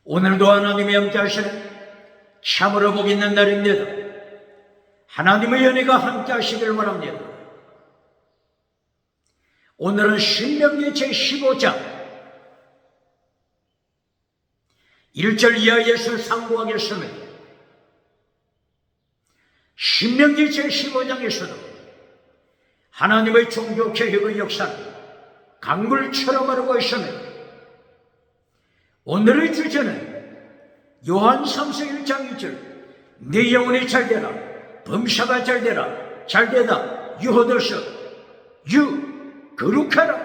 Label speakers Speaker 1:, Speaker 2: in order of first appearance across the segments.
Speaker 1: 오늘도 하나님이 함께 하시는 참으로 복 있는 날입니다. 하나님의 은혜가 함께 하시길 바랍니다. 오늘은 신명기 제15장 1절 이하에서 상고하겠습니다. 신명기 제15장에서도 하나님의 종교개혁의 역사는 강물처럼 흐르고 있습니다. 오늘의 주제는 요한 3서 1장 2절 내 영혼이 잘되라 범사가 잘되다 유호도서 거룩하라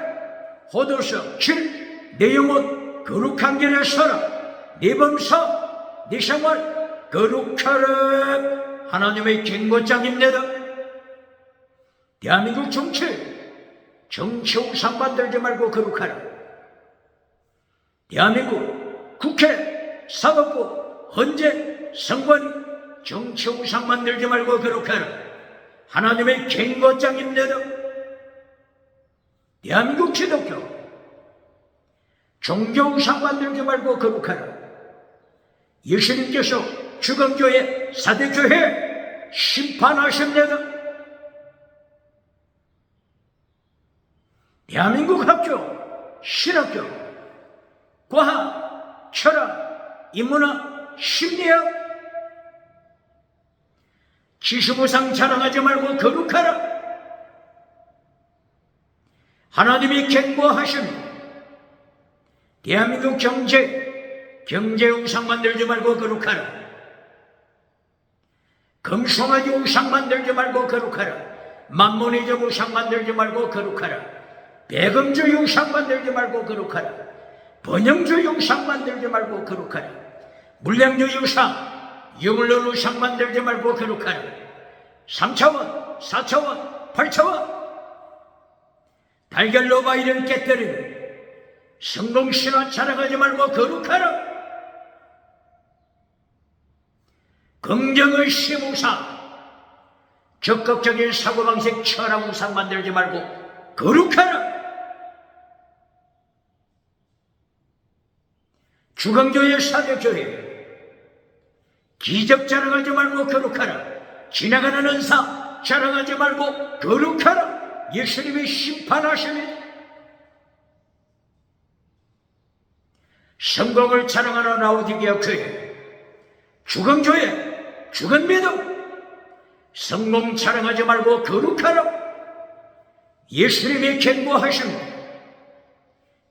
Speaker 1: 호도서 7 내 영혼 거룩한 길에 서라 내 범사 내 생활 거룩하라 하나님의 경고장입니다. 대한민국 정치 우상 만들지 말고 거룩하라. 대한민국 국회, 사법부, 헌재, 선관위 정치 우상 만들지 말고 거룩하라. 하나님의 경고장입니다. 대한민국 기독교 종교 우상 만들지 말고 거룩하라. 예수님께서 주권교회, 사대교회 심판하십니다. 대한민국 학교, 신학교, 과학, 철학, 인문학, 심리학 지수무상 자랑하지 말고 거룩하라. 하나님이 경고하십니다. 대한민국 경제 우상 만들지 말고 거룩하라. 금송아지 우상 만들지 말고 거룩하라. 만몬이적 우상 만들지 말고 거룩하라. 배금주의 우상 만들지 말고 거룩하라. 번영주의 우상 만들지 말고 거룩하라. 물량주의 우상, 유물론 우상 만들지 말고 거룩하라. 3차원, 4차원, 8차원 달걀로 바위를 깨뜨리고 성공신화 자랑하지 말고 거룩하라. 긍정의 심우상, 적극적인 사고방식 철학 우상 만들지 말고 거룩하라. 주광교회, 사대교회 기적 자랑하지 말고 거룩하라. 지나가는 은사 자랑하지 말고 거룩하라. 예수님이 심판하시니 성공을 자랑하는 라오디게아 교회, 주광교회, 주광미도 성공 자랑하지 말고 거룩하라. 예수님이 경고하십니다.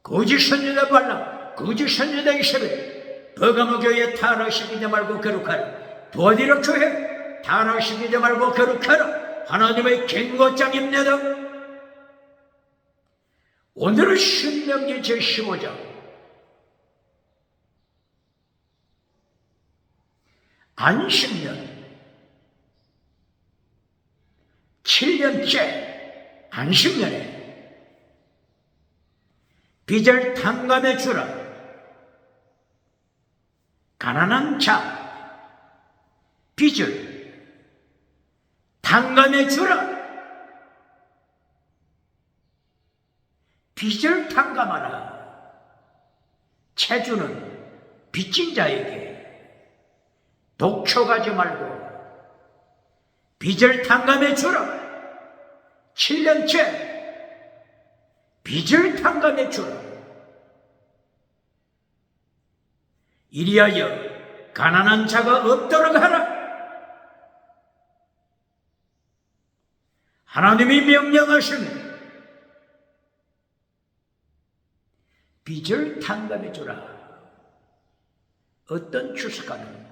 Speaker 1: 거짓 선지자 발람, 거짓 선지자 이세벨, 버가모 교회 타락시키지 말고 거룩하라. 도아디라 교회 타락시키지 말고 거룩하라. 하나님의 경고장입니다. 오늘은 신명기 제15장 안식년 7년째 안식년에 빚을 탕감해 주라. 가난한 자 빚을 탕감해 주라. 빚을 탕감하라. 채주는 빚진 자에게 독촉하지 말고 빚을 탕감해 주라. 7년째 빚을 탕감해 주라. 이리하여 가난한 자가 없도록 하라. 하나님이 명령하시는 빚을 탕감해 주라. 어떤 주석가는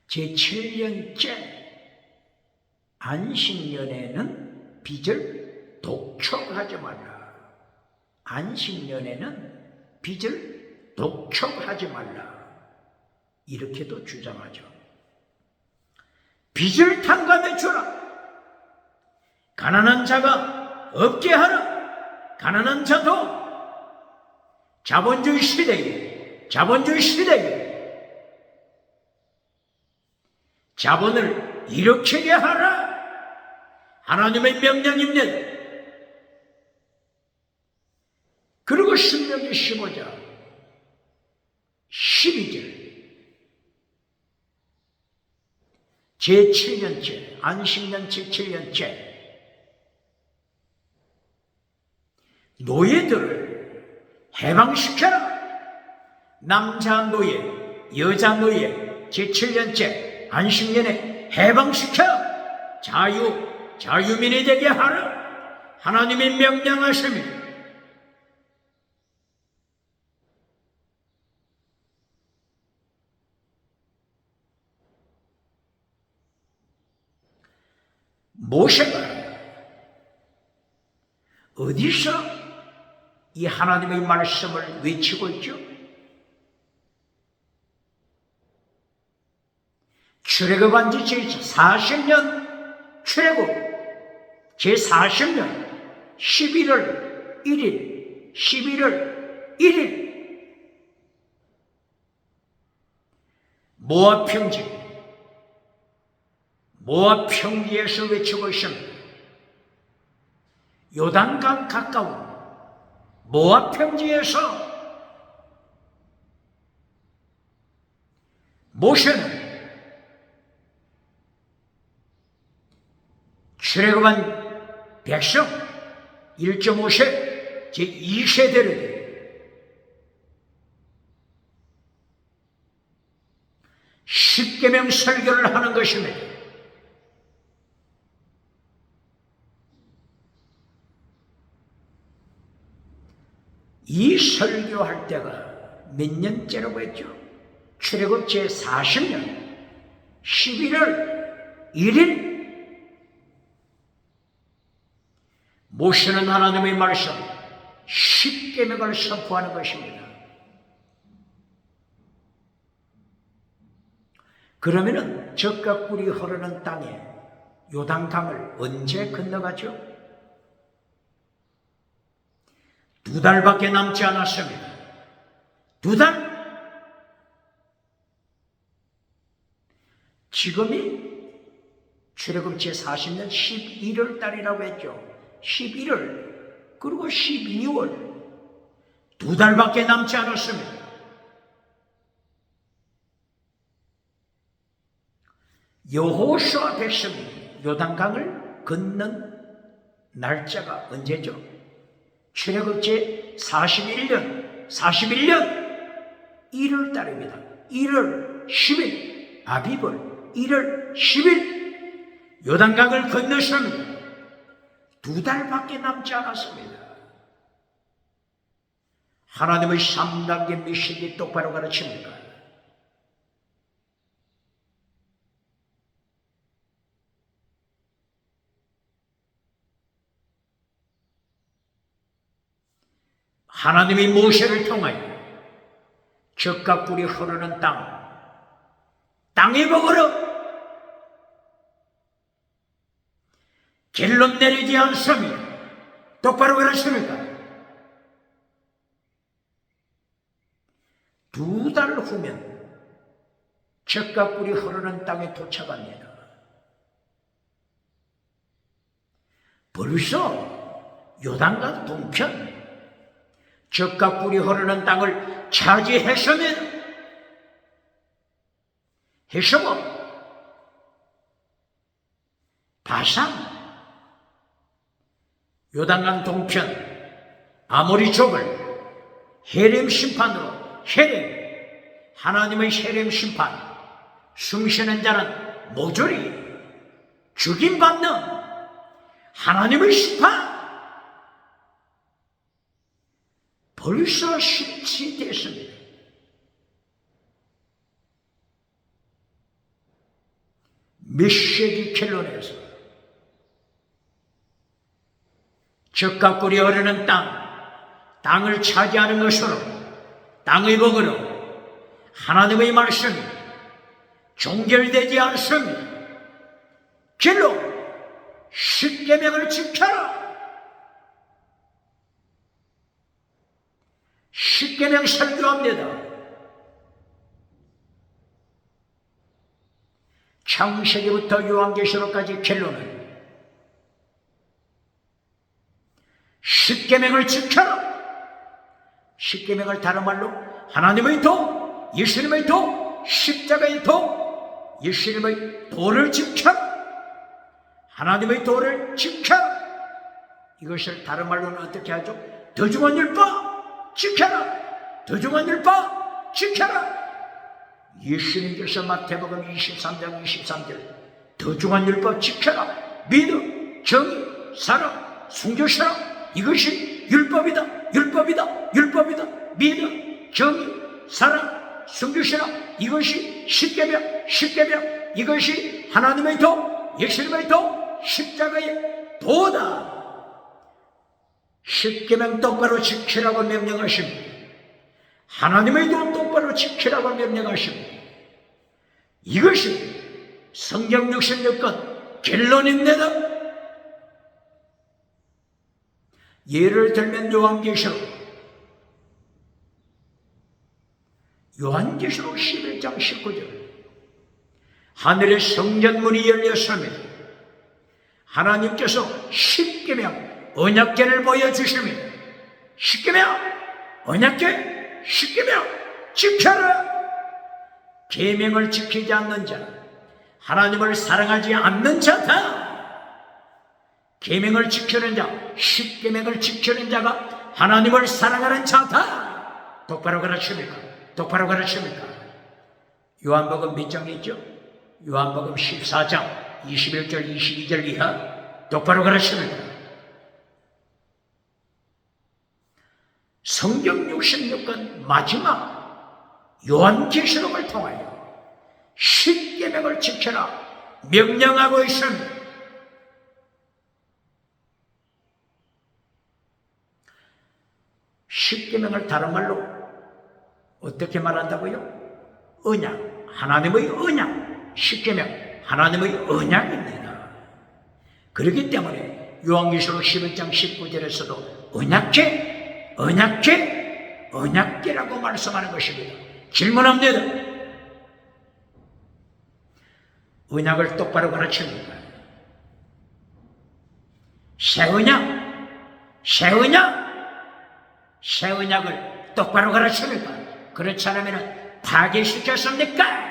Speaker 1: 제7년째 안식년에는 빚을 독촉하지 말라. 안식년에는 빚을 독촉하지 말라. 이렇게도 주장하죠. 빚을 탕감해 주라. 가난한 자가 없게 하라. 가난한 자도 자본주의 시대에 자본을 일으키게 하라. 하나님의 명령입니다. 그리고 신명기 15장 12절 제7년째 안식년 제7년째 노예들을 해방시켜라. 남자 노예, 여자 노예 제7년째 안식년에 해방시켜 자유민이 되게 하라. 하나님이 명령하십니다. 모세가 어디서 이 하나님의 말씀을 외치고 있죠? 출애굽한 지 제40년 출애굽 제40년 11월 1일 모압 평지에서 외치고 있습니다. 요단강 가까운 모압 평지에서 모세는 출애굽한 백성 1.5세 제2세대를 십계명 설교를 하는 것입니다. 이 설교할 때가 몇 년째라고 했죠? 출애굽 제40년 11월 1일 모세는 하나님의 말씀 십계명을 선포하는 것입니다. 그러면은 젖과 꿀이 흐르는 땅에 요단강을 언제 건너가죠? 2달밖에 남지 않았습니다. 2달? 지금이 출애굽 제40년 11월 달이라고 했죠. 11월 그리고 12월 2달밖에 남지 않았습니다. 여호수아 백성이 요단강을 건넌 날짜가 언제죠? 출애굽 제41년 1월 달입니다. 1월 10일 아비벌 1월 10일 요단강을 건넜습니다. 2달밖에 남지 않았습니다. 하나님의 3단계 미션이 똑바로 가르칩니다. 하나님이 모세를 통하여 젖과 꿀이 흐르는 땅에 먹으러 결론 내리지 않습니다. 똑바로 그러십니까? 2달 후면 젖과 꿀이 흐르는 땅에 도착합니다. 벌써 요단강 동편 젖과 꿀이 흐르는 땅을 차지했으면 바산 요단강 동편 아모리 족을 헤렘 심판으로 하나님의 헤렘 심판 숨쉬는 자는 모조리 죽임받는 하나님의 심판 벌써 실시됐습니다. 메시지 결론에서 젖과 꿀이 흐르는 땅을 차지하는 것으로 땅의 복으로 하나님의 말씀이 종결되지 않습니다. 결론 십계명을 지켜라. 십계명 설교합니다. 창세기부터 요한계시록까지 결론은 십계명을 지켜라. 십계명을 다른 말로 하나님의 도, 예수님의 도, 십자가의 도, 예수님의 도를 지켜라. 하나님의 도를 지켜라. 이것을 다른 말로는 어떻게 하죠? 더 중한 율법 지켜라. 더 중한 율법 지켜라. 예수님께서 마태복음 23장 23절 더 중한 율법 지켜라. 믿음, 정의, 사랑, 순교사랑 이것이 율법이다. 율법이다. 율법이다. 믿음, 정의, 사랑, 순교사랑 이것이 십계명 이것이 하나님의 도, 예수님의 도, 십자가의 도다. 십계명 똑바로 지키라고 명령하십니다. 하나님의 도 똑바로 지키라고 명령하십니다. 이것이 성경 66권 결론입니다. 예를 들면 요한계시록 11장 19절 하늘의 성전문이 열렸습니다. 하나님께서 십계명 언약궤를 보여주십니다. 십계명 언약궤 십계명 지켜라. 계명을 지키지 않는 자, 하나님을 사랑하지 않는 자다. 계명을 지키는 자, 십계명을 지키는 자가 하나님을 사랑하는 자다. 똑바로 가르칩니까? 똑바로 가르칩니까? 요한복음 몇 장에 있죠? 요한복음 14장 21절 22절 이하 똑바로 가르칩니까? 성경 66권 마지막 요한계시록을 통하여 십계명을 지켜라 명령하고 있습니다. 십계명을 다른 말로 어떻게 말한다고요? 언약, 하나님의 언약, 십계명, 하나님의 언약입니다. 그렇기 때문에 요한계시록 11장 19절에서도 언약궤라고 말씀하는 것입니다. 질문합니다. 언약을 똑바로 가르칩니다. 새 언약을 똑바로 가르칩니까? 그렇지 않으면 파괴시켰습니까?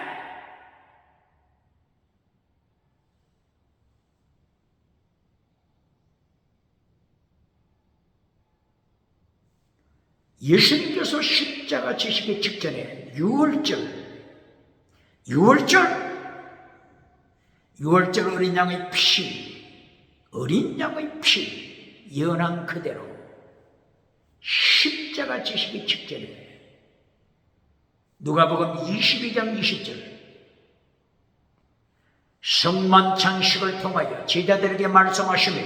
Speaker 1: 예수님께서 십자가 지시기 직전에 유월절 어린 양의 피 연한 그대로 십자가 지시기 직전에 누가복음 22장 20절 성만찬식을 통하여 제자들에게 말씀하시며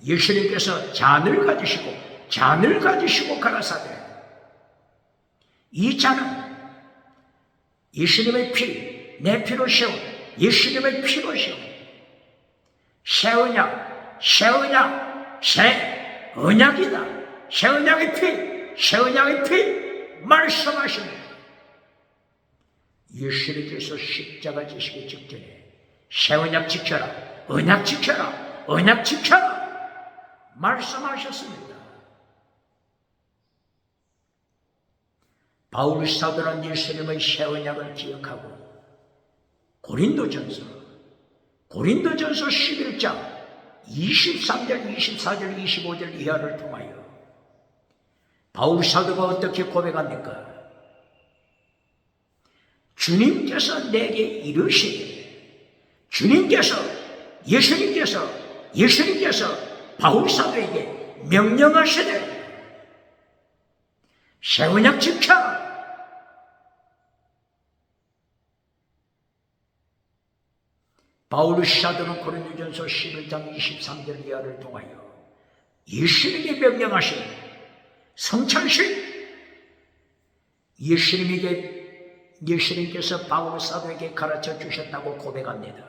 Speaker 1: 예수님께서 잔을 가지시고 가라사대 이 잔은 예수님의 피, 내 피로 세운 예수님의 피로 세운 새 언약이다. 새 언약의 피 말씀하십니다. 예수님께서 십자가 지시기 직전에 새 언약 지켜라, 언약 지켜라 말씀하셨습니다. 바울 사도는 예수님의 새 언약을 기억하고 고린도전서 11장 23절, 24절, 25절 이하를 통하여 바울 사도가 어떻게 고백합니까? 주님께서 내게 이르시되 예수님께서 바울 사도에게 명령하시되 새 언약 지켜라. 바울 사도는 고린도전서 11장 23절 이하를 통하여 예수님에게 명령하신 성찬식 예수님께서 바울 사도에게 가르쳐 주셨다고 고백합니다.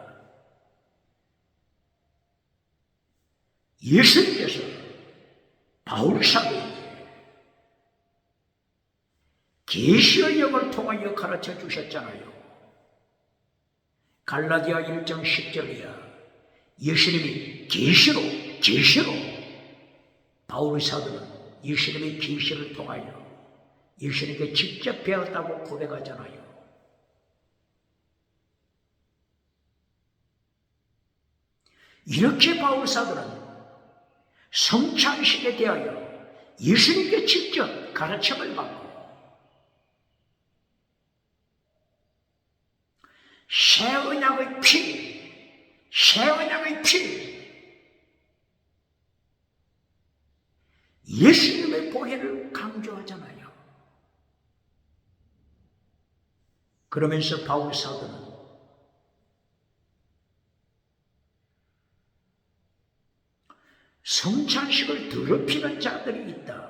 Speaker 1: 예수님께서 바울 사도에게 계시의 영을 통하여 가르쳐 주셨잖아요. 갈라디아 1장 10절이야. 예수님이 계시로 바울 사도는 예수님의 계시를 통하여 예수님께 직접 배웠다고 고백하잖아요. 이렇게 바울 사도는 성찬식에 대하여 예수님께 직접 가르침을 받고 새 언약의 피, 예수님의 보혈을 강조하잖아요. 그러면서 바울 사도는 성찬식을 더럽히는 자들이 있다.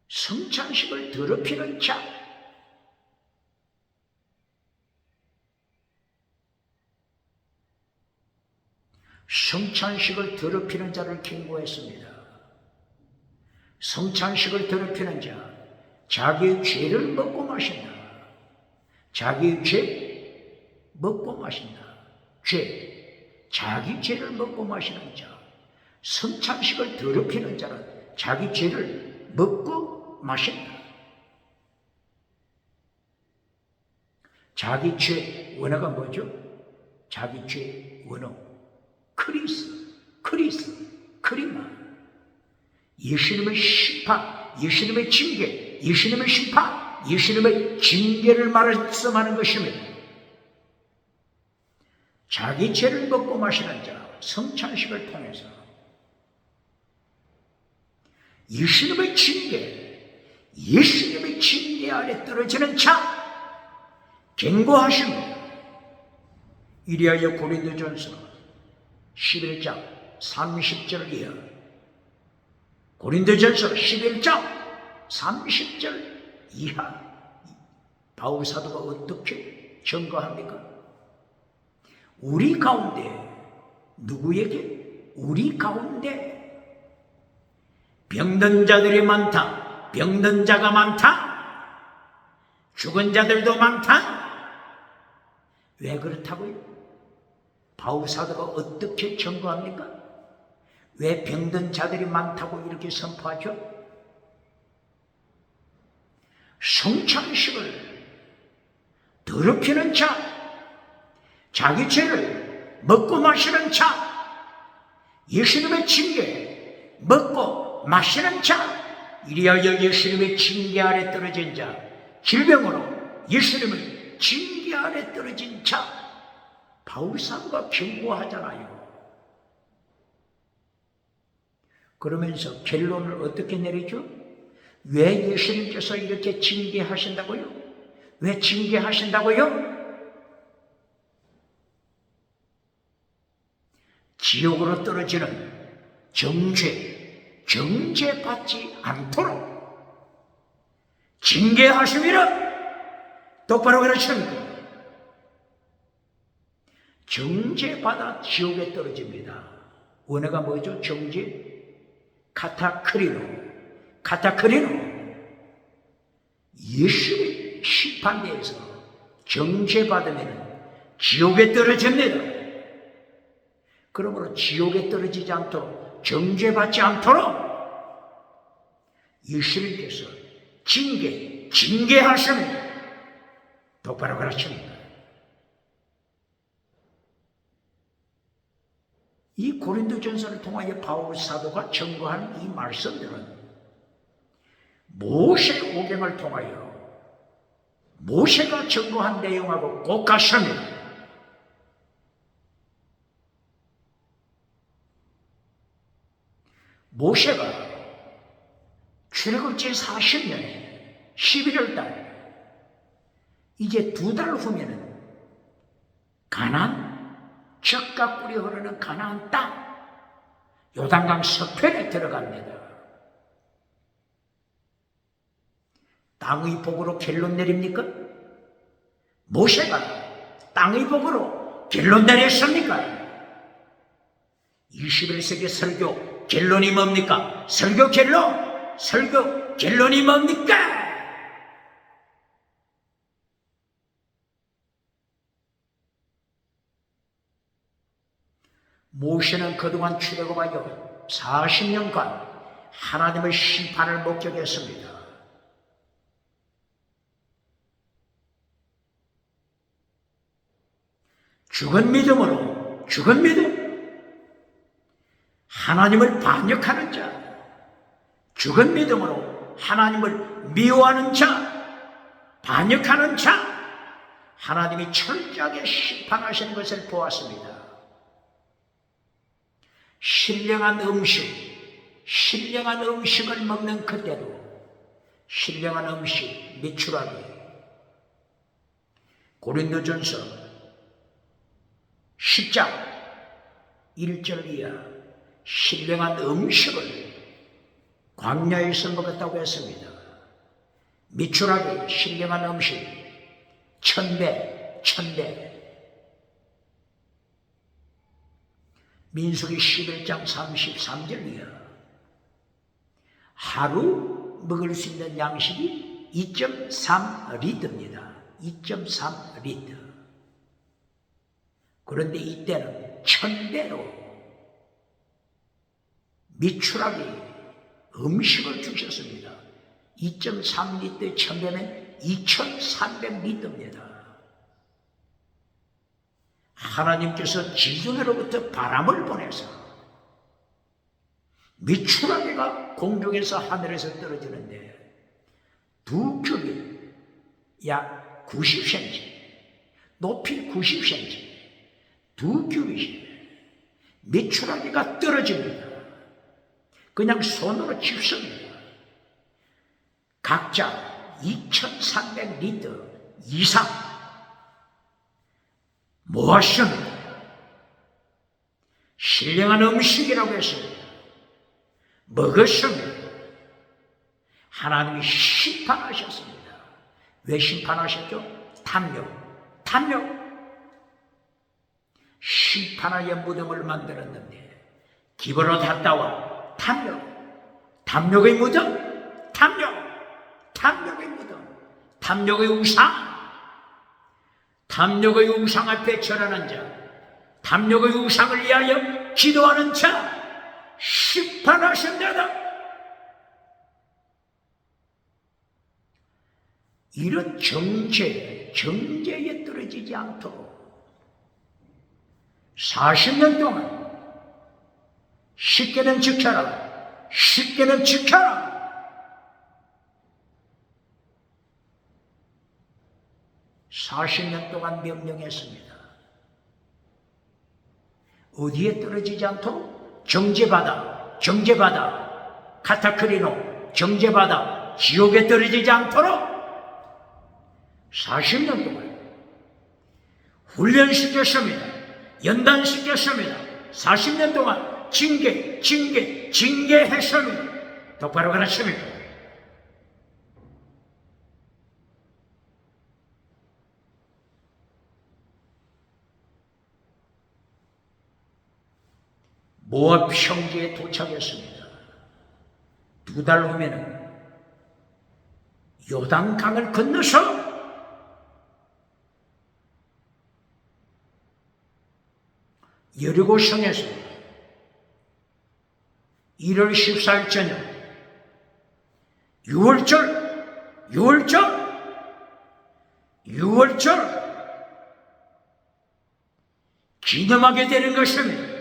Speaker 1: 성찬식을 더럽히는 자. 성찬식을 더럽히는 자를 경고했습니다. 성찬식을 더럽히는 자, 자기의 죄를 먹고 마신다. 자기의 죄 먹고 마신다. 자기 죄를 먹고 마시는 자. 성찬식을 더럽히는 자는 자기 죄를 먹고 마신다. 자기 죄 원어가 뭐죠? 자기 죄 원어 크리마. 예수님의 심판, 예수님의 징계, 예수님의 심판, 예수님의 징계를 말씀하는 것입니다. 자기 죄를 먹고 마시는 자, 성찬식을 통해서 예수님의 징계 아래 떨어지는 자, 경고하십니다. 이리하여 고린도전서 11장 30절 이하, 고린도전서 11장 30절 이하, 바울 사도가 어떻게 증거합니까? 우리 가운데, 누구에게? 우리 가운데 병든 자들이 많다. 병든 자가 많다. 죽은 자들도 많다. 왜 그렇다고요? 바울 사도가 어떻게 증거합니까? 왜 병든 자들이 많다고 이렇게 선포하죠? 성찬식을 더럽히는 자, 자기 죄를 먹고 마시는 자, 예수님의 징계 먹고 마시는 자, 이리하여 예수님의 징계 아래 떨어진 자, 질병으로 예수님의 징계 아래 떨어진 자, 바울 사도가 경고하잖아요. 그러면서 결론을 어떻게 내리죠? 왜 예수님께서 이렇게 징계하신다고요? 왜 징계하신다고요? 지옥으로 떨어지는 정죄받지 않도록 징계하심이라 똑바로 가르칩니다. 정죄받아 지옥에 떨어집니다. 원어가 뭐죠? 정죄? 카타크리노. 예수의 심판대에서 정죄받으면 지옥에 떨어집니다. 그러므로 지옥에 떨어지지 않도록, 정죄받지 않도록 예수님께서 징계하십니다. 똑바로 가르칩니다. 이 고린도전서를 통하여 바울 사도가 증거한 이 말씀들은 모세 오경을 통하여 모세가 증거한 내용하고 꼭 같습니다. 모세가 출애굽기 40년에 11월 달, 이제 2달 후면은 가나안, 젖과 꿀이 흐르는 가나안 땅, 요단강 서편에 들어갑니다. 땅의 복으로 결론 내립니까? 모세가 땅의 복으로 결론 내렸습니까? 21세기 설교 결론이 뭡니까? 설교 결론이 뭡니까? 모세는 그동안 출애굽하여 40년간 하나님의 심판을 목격했습니다. 죽은 믿음, 하나님을 반역하는 자, 죽은 믿음으로 하나님을 미워하는 자, 반역하는 자, 하나님이 철저하게 심판하시는 것을 보았습니다. 신령한 음식을 먹는 그때도 신령한 음식, 미추라기, 고린도전서 10장 1절 이하 신령한 음식을 광야에서 먹었다고 했습니다. 미추라기, 신령한 음식, 천배. 민수기 11장 33절 이하 하루 먹을 수 있는 양식이 2.3리터입니다. 2.3리터. 그런데 이때는 1000배로 미추라기 음식을 주셨습니다. 2.3리터에 1000배면 2300리터입니다. 하나님께서 지중해로부터 바람을 보내서 미추라기가 공중에서 하늘에서 떨어지는데 두 큐빅 약 90cm, 높이 90cm, 두 큐빅이 미추라기가 떨어집니다. 그냥 손으로 칩습니다. 각자 2300리터 이상 모았습니다. 신령한 음식이라고 했습니다. 먹었습니다. 하나님이 심판하셨습니다. 왜 심판하셨죠? 탐욕. 심판하여 무덤을 만들었는데 기브롯 핫다와 탐욕의 무덤, 탐욕의 무덤, 탐욕의 우상 앞에 절하는 자, 탐욕의 우상을 위하여 기도하는 자 심판하신다다. 이런 정죄에 떨어지지 않도록 40년 동안 십계명 지켜라. 40년 동안 명령했습니다. 어디에 떨어지지 않도록? 정죄받아, 카타크리노, 정죄받아, 지옥에 떨어지지 않도록 40년 동안 훈련시켰습니다. 연단시켰습니다. 40년 동안 징계했습니다. 똑바로 가르칩니다. 모압 평지에 도착했습니다. 2달 후에는 요단강을 건너서 여리고 성에서 1월 14일 저녁 6월절 기념하게 되는 것입니다.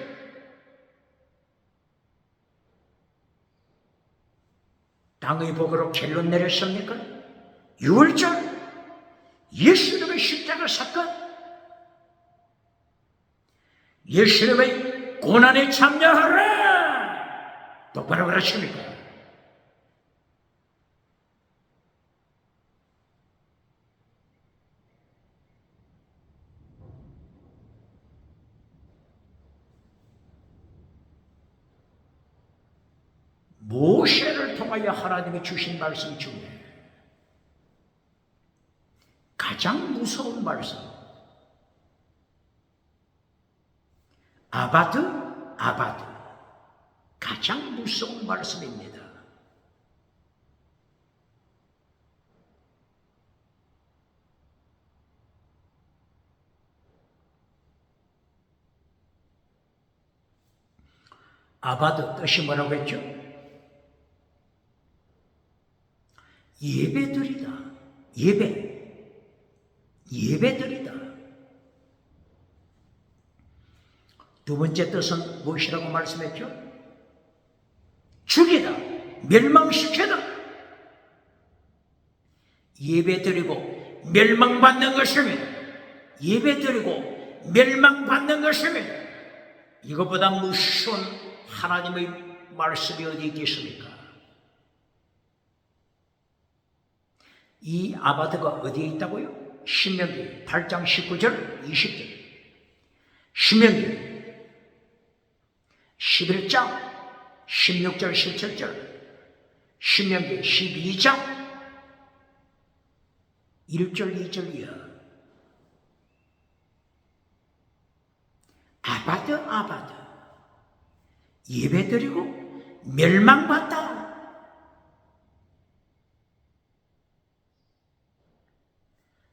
Speaker 1: 땅의 복으로 결론 내렸습니까? 6월절 예수님의 십자가 사건, 예수님의 고난에 참여하라. 똑바로 그러십니까? 모세를 통하여 하나님이 주신 말씀 중에 가장 무서운 말씀, 아바드, 가장 무서운 말씀입니다. 아바드 뜻이 뭐라고 했죠? 예배드리다. 두 번째 뜻은 무엇이라고 말씀했죠? 죽이다, 멸망시키다. 예배드리고 멸망받는 것입니다. 예배드리고 멸망받는 것입니다. 이것보다 무서운 하나님의 말씀이 어디 있겠습니까? 이 아바드가 어디에 있다고요? 신명기 8장 19절 20절, 신명기 11장 16절 17절, 신명기 12장 1절 2절이야. 아바드 예배드리고 멸망받다.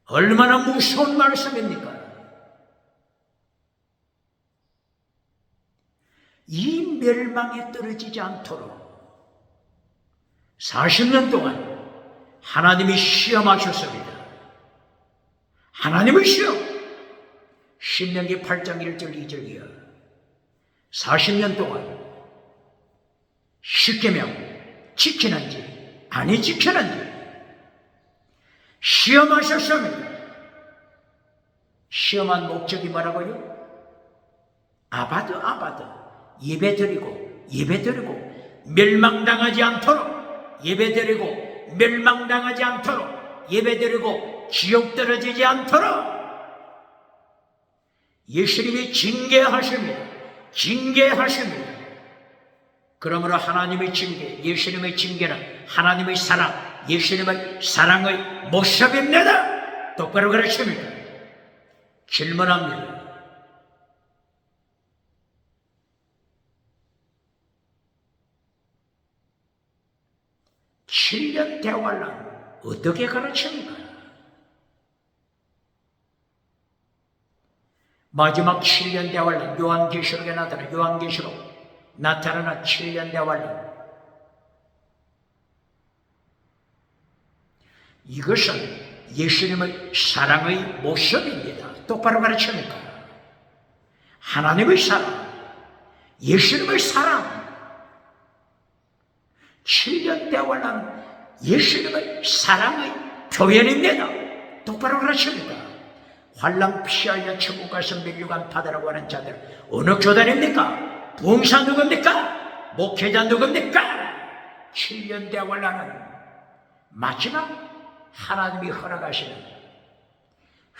Speaker 1: 얼마나 무서운 말씀입니까? 이 멸망에 떨어지지 않도록 40년 동안 하나님이 시험하셨습니다. 하나님의 시험. 신명기 8장 1절 2절이야. 40년 동안 십계명 지키는지 아니 지키는지 시험하셨습니다. 시험한 목적이 뭐라고요? 아바드 예배드리고 멸망당하지 않도록, 예배드리고 멸망당하지 않도록, 예배드리고 지옥 떨어지지 않도록 예수님이 징계하십니다. 그러므로 하나님의 징계, 예수님의 징계는 하나님의 사랑, 예수님의 사랑의 모습입니다. 똑바로 가르칩니다. 질문합니다. (7년) 대환란 어떻게 가르칩니까? 마지막 7년 대환란, 요한계시록에 나타나는 7년 대환란. 이것은 예수님의 사랑의 모습입니다. 똑바로 가르칩니까? 하나님의 사랑, 예수님의 사랑. 7년 대환란 예수님의 사랑의 표현입니다. 똑바로 가르칩니다. 환난 피하여 천국 가서 멸류관 받으라고 하는 자들 어느 교단입니까? 부흥사 누굽니까? 목회자 누굽니까? 7년 대환란은 마지막 하나님이 허락하시는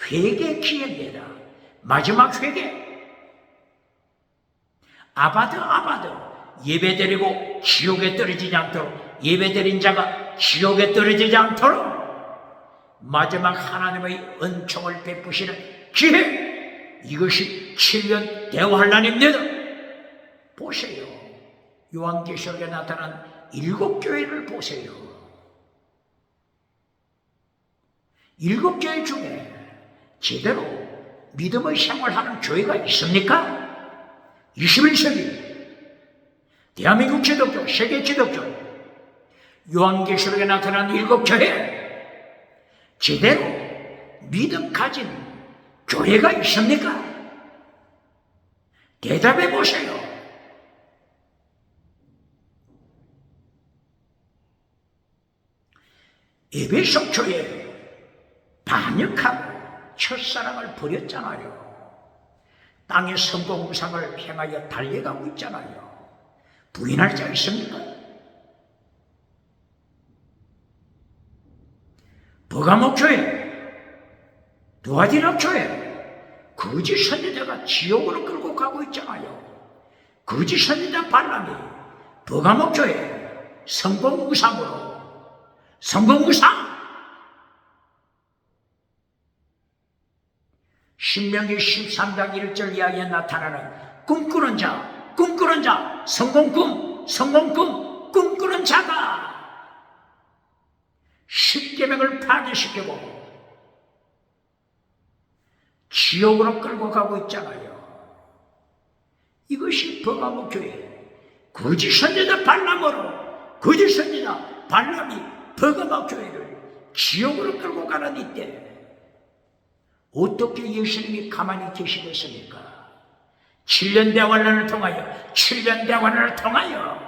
Speaker 1: 회개 기회입니다. 마지막 회개. 아바드 예배드리고 지옥에 떨어지지 않도록, 예배드린 자가 지옥에 떨어지지 않도록 마지막 하나님의 은총을 베푸시는 기회. 이것이 7년 대환란입니다. 보세요. 요한계시록에 나타난 7교회를 보세요. 7교회 중에 제대로 믿음의 생활하는 교회가 있습니까? 21세기 대한민국 기독교, 세계 기독교, 요한계시록에 나타난 7교회 제대로 믿음 가진 교회가 있습니까? 대답해 보세요. 에베소 교회 반역하고 첫사랑을 버렸잖아요. 땅의 성공 우상을 행하여 달려가고 있잖아요. 부인할 자 있습니까? 버가모 교회, 두아디라 교회, 거짓 선지자가 지옥으로 끌고 가고 있잖아요. 거짓 선지자 발람이 버가모 교회 성공 우상으로, 성공 우상. 신명기 13장 1절 이하에 나타나는 꿈꾸는 자, 성공꿈, 꿈꾸는 자가 십계명을 파괴시키고 지옥으로 끌고 가고 있잖아요. 이것이 버가모 교회 거짓 선지자 발람으로, 거짓 선지자 발람이 버가모 교회를 지옥으로 끌고 가는 이때 어떻게 예수님이 가만히 계시겠습니까? 7년 대환란을 통하여 7년 대환란을 통하여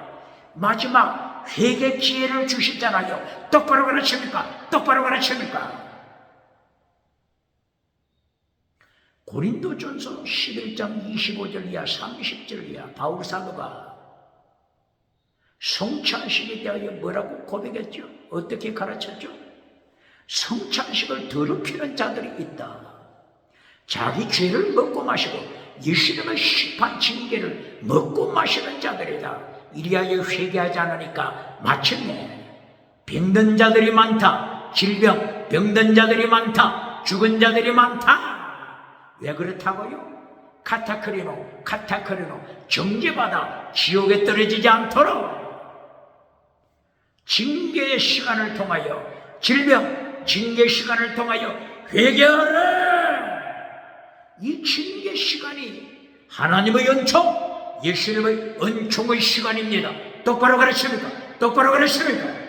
Speaker 1: 마지막 회개 기회를 주시잖아요. 똑바로 가르칩니까? 똑바로 가르칩니까? 고린도전서 11장 25절 이하 30절 이하 바울 사도가 성찬식에 대하여 뭐라고 고백했죠? 어떻게 가르쳤죠? 성찬식을 더럽히는 자들이 있다. 자기 죄를 먹고 마시고 예수님의 심판 징계를 먹고 마시는 자들이다. 이리하여 회개하지 않으니까 마침내 병든 자들이 많다. 질병, 병든 자들이 많다. 죽은 자들이 많다. 왜 그렇다고요? 카타크리노 정죄받아 지옥에 떨어지지 않도록 징계의 시간을 통하여 질병, 징계 시간을 통하여 회개하라. 이 징계 시간이 하나님의 은총, 예수님의 은총의 시간입니다. 똑바로 가르칩니까? 똑바로 가르칩니까?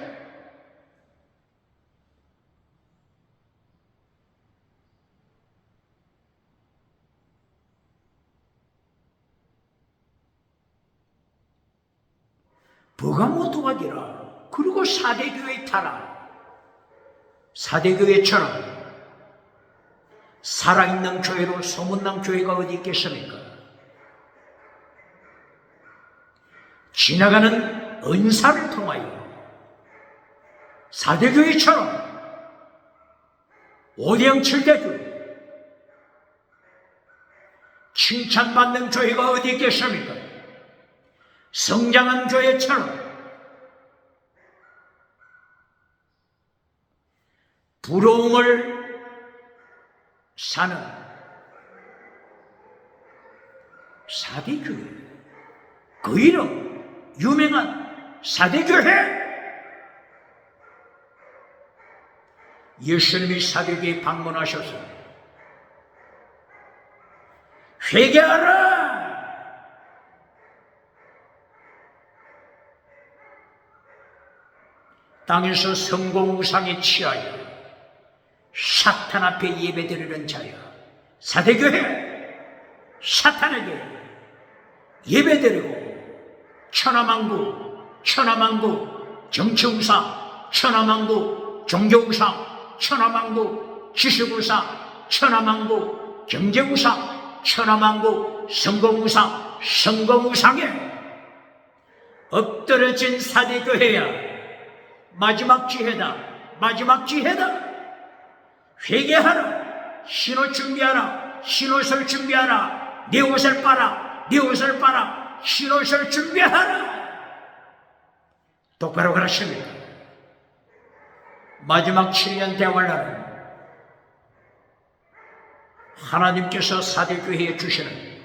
Speaker 1: 뭐가 못도하기라. 그리고 4대 교회 타라. 4대 교회처럼 살아있는 교회로 소문난 교회가 어디 있겠습니까? 지나가는 은사를 통하여 4대 교회처럼 5대형 7대 교회 칭찬받는 교회가 어디 있겠습니까? 성장한 교회처럼 부러움을 사는 4대 교회, 그 이름 유명한 4대 교회. 예수님이 4대 교회에 방문하셔서 회개하라. 땅에서 성공우상에 취하여 사탄 앞에 예배드리는 자여, 4대 교회 사탄에게 예배드리고 천하만국 정치우상, 천하만국 종교우상, 천하만국 지식우상, 천하만국 경제우상, 천하만국 성공우상에 엎드러진 4대 교회야. 마지막 기회다. 회개하라. 신호 준비하라. 신옷을 준비하라. 네 옷을 빨아. 신옷을 준비하라. 똑바로 가르칩니다. 마지막 7년 대환란은 하나님께서 4대 교회에 주시는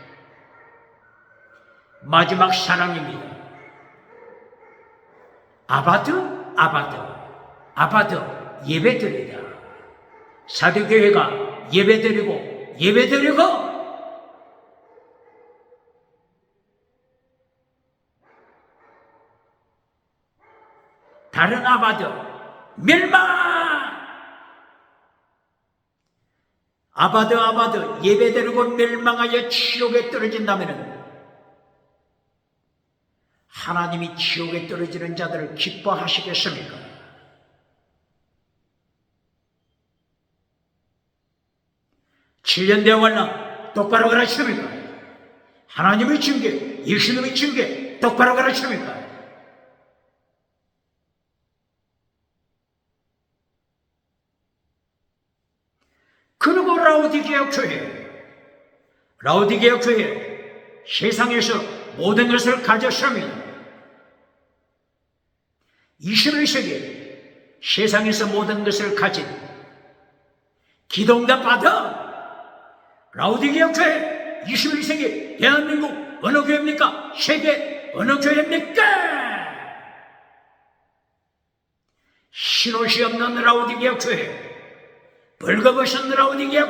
Speaker 1: 마지막 사랑입니다. 아바드 예배드리다. 4대 교회가 예배드리고 다른 아바드 멸망. 아바드 예배드리고 멸망하여 지옥에 떨어진다면 하나님이 지옥에 떨어지는 자들을 기뻐하시겠습니까? 칠년 대환란 똑바로 가르칩니까? 하나님의 징계, 예수님의 징계 똑바로 가르칩니까? 그리고 라오디게아 교회 세상에서 모든 것을 가졌습니다. 21세기 세상에서 모든 것을 가진 기도응답 받아 라오디게아 교회 21세기 대한민국 어느 교회입니까? 세계 어느 교회입니까? 신옷이 없는 라오디게아 교회, 벌거벗은 라오디게아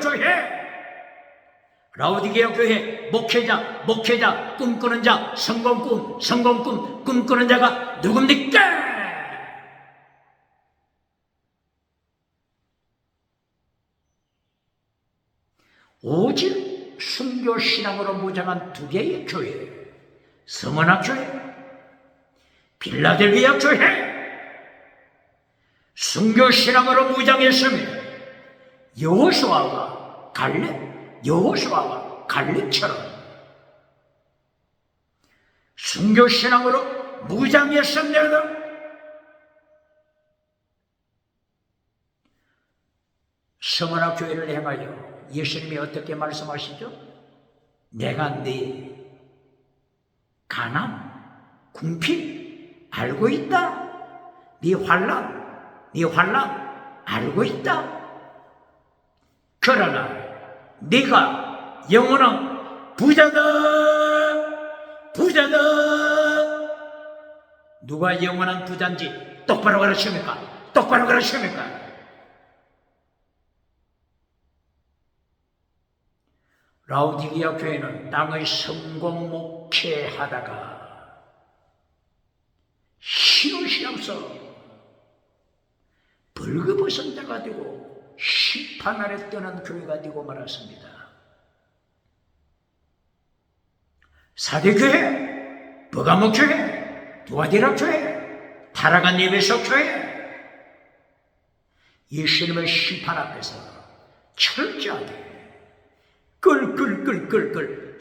Speaker 1: 교회 목회자 꿈꾸는 자, 성공꿈 꿈꾸는 자가 누굽니까? 오직 순교신앙으로 무장한 두 개의 교회, 서머나 교회, 빌라델비아 교회, 순교신앙으로 무장했으면 여호수아와 갈렙처럼 순교신앙으로 무장했습니다. 서머나 교회를 향하여 예수님이 어떻게 말씀하시죠? 내가 네 가난, 궁핍 알고 있다. 네 환난 알고 있다. 그러나 네가 영원한 부자다. 누가 영원한 부자인지 똑바로 가르칩니까? 똑바로 가르칩니까? 라우디게아 교회는 땅의 성공 목회하다가 힘없이 없어 벌거벗은 자가 되고 심판 아래 떠난 교회가 되고 말았습니다. 사대교회, 버가모 교회, 두아디라 교회, 타라간 예배소 교회, 예수님의 심판 앞에서 철저하게 끌끌끌끌끌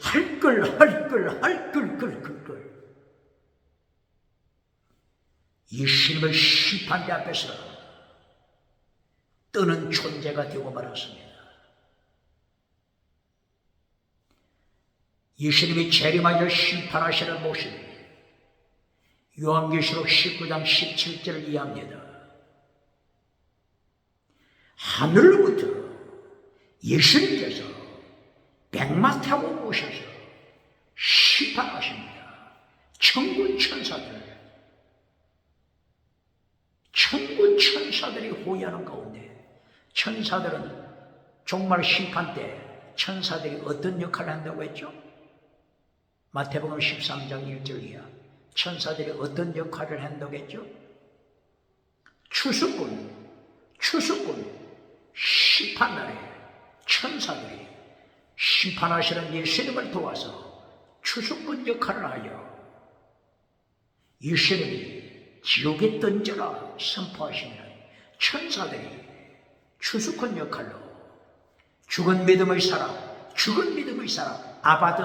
Speaker 1: 예수님의 심판대 앞에서 뜨는 존재가 되고 말았습니다. 예수님이 재림하여 심판하시는 모습이 요한계시록 19장 17절을 이해합니다. 하늘로부터 예수님께서 백마 타고 오셔서 심판하십니다. 천군 천사들이 호위하는 가운데 천사들은 종말 심판 때 천사들이 어떤 역할을 한다고 했죠? 마태복음 13장 1절 이하 천사들이 어떤 역할을 한다고 했죠? 추수꾼 심판날에 천사들이 심판하시는 예수님을 도와서 추수꾼 역할을 하여 예수님이 지옥에 던져라 선포하시면 천사들이 추수꾼 역할로 죽은 믿음의 사람 아바드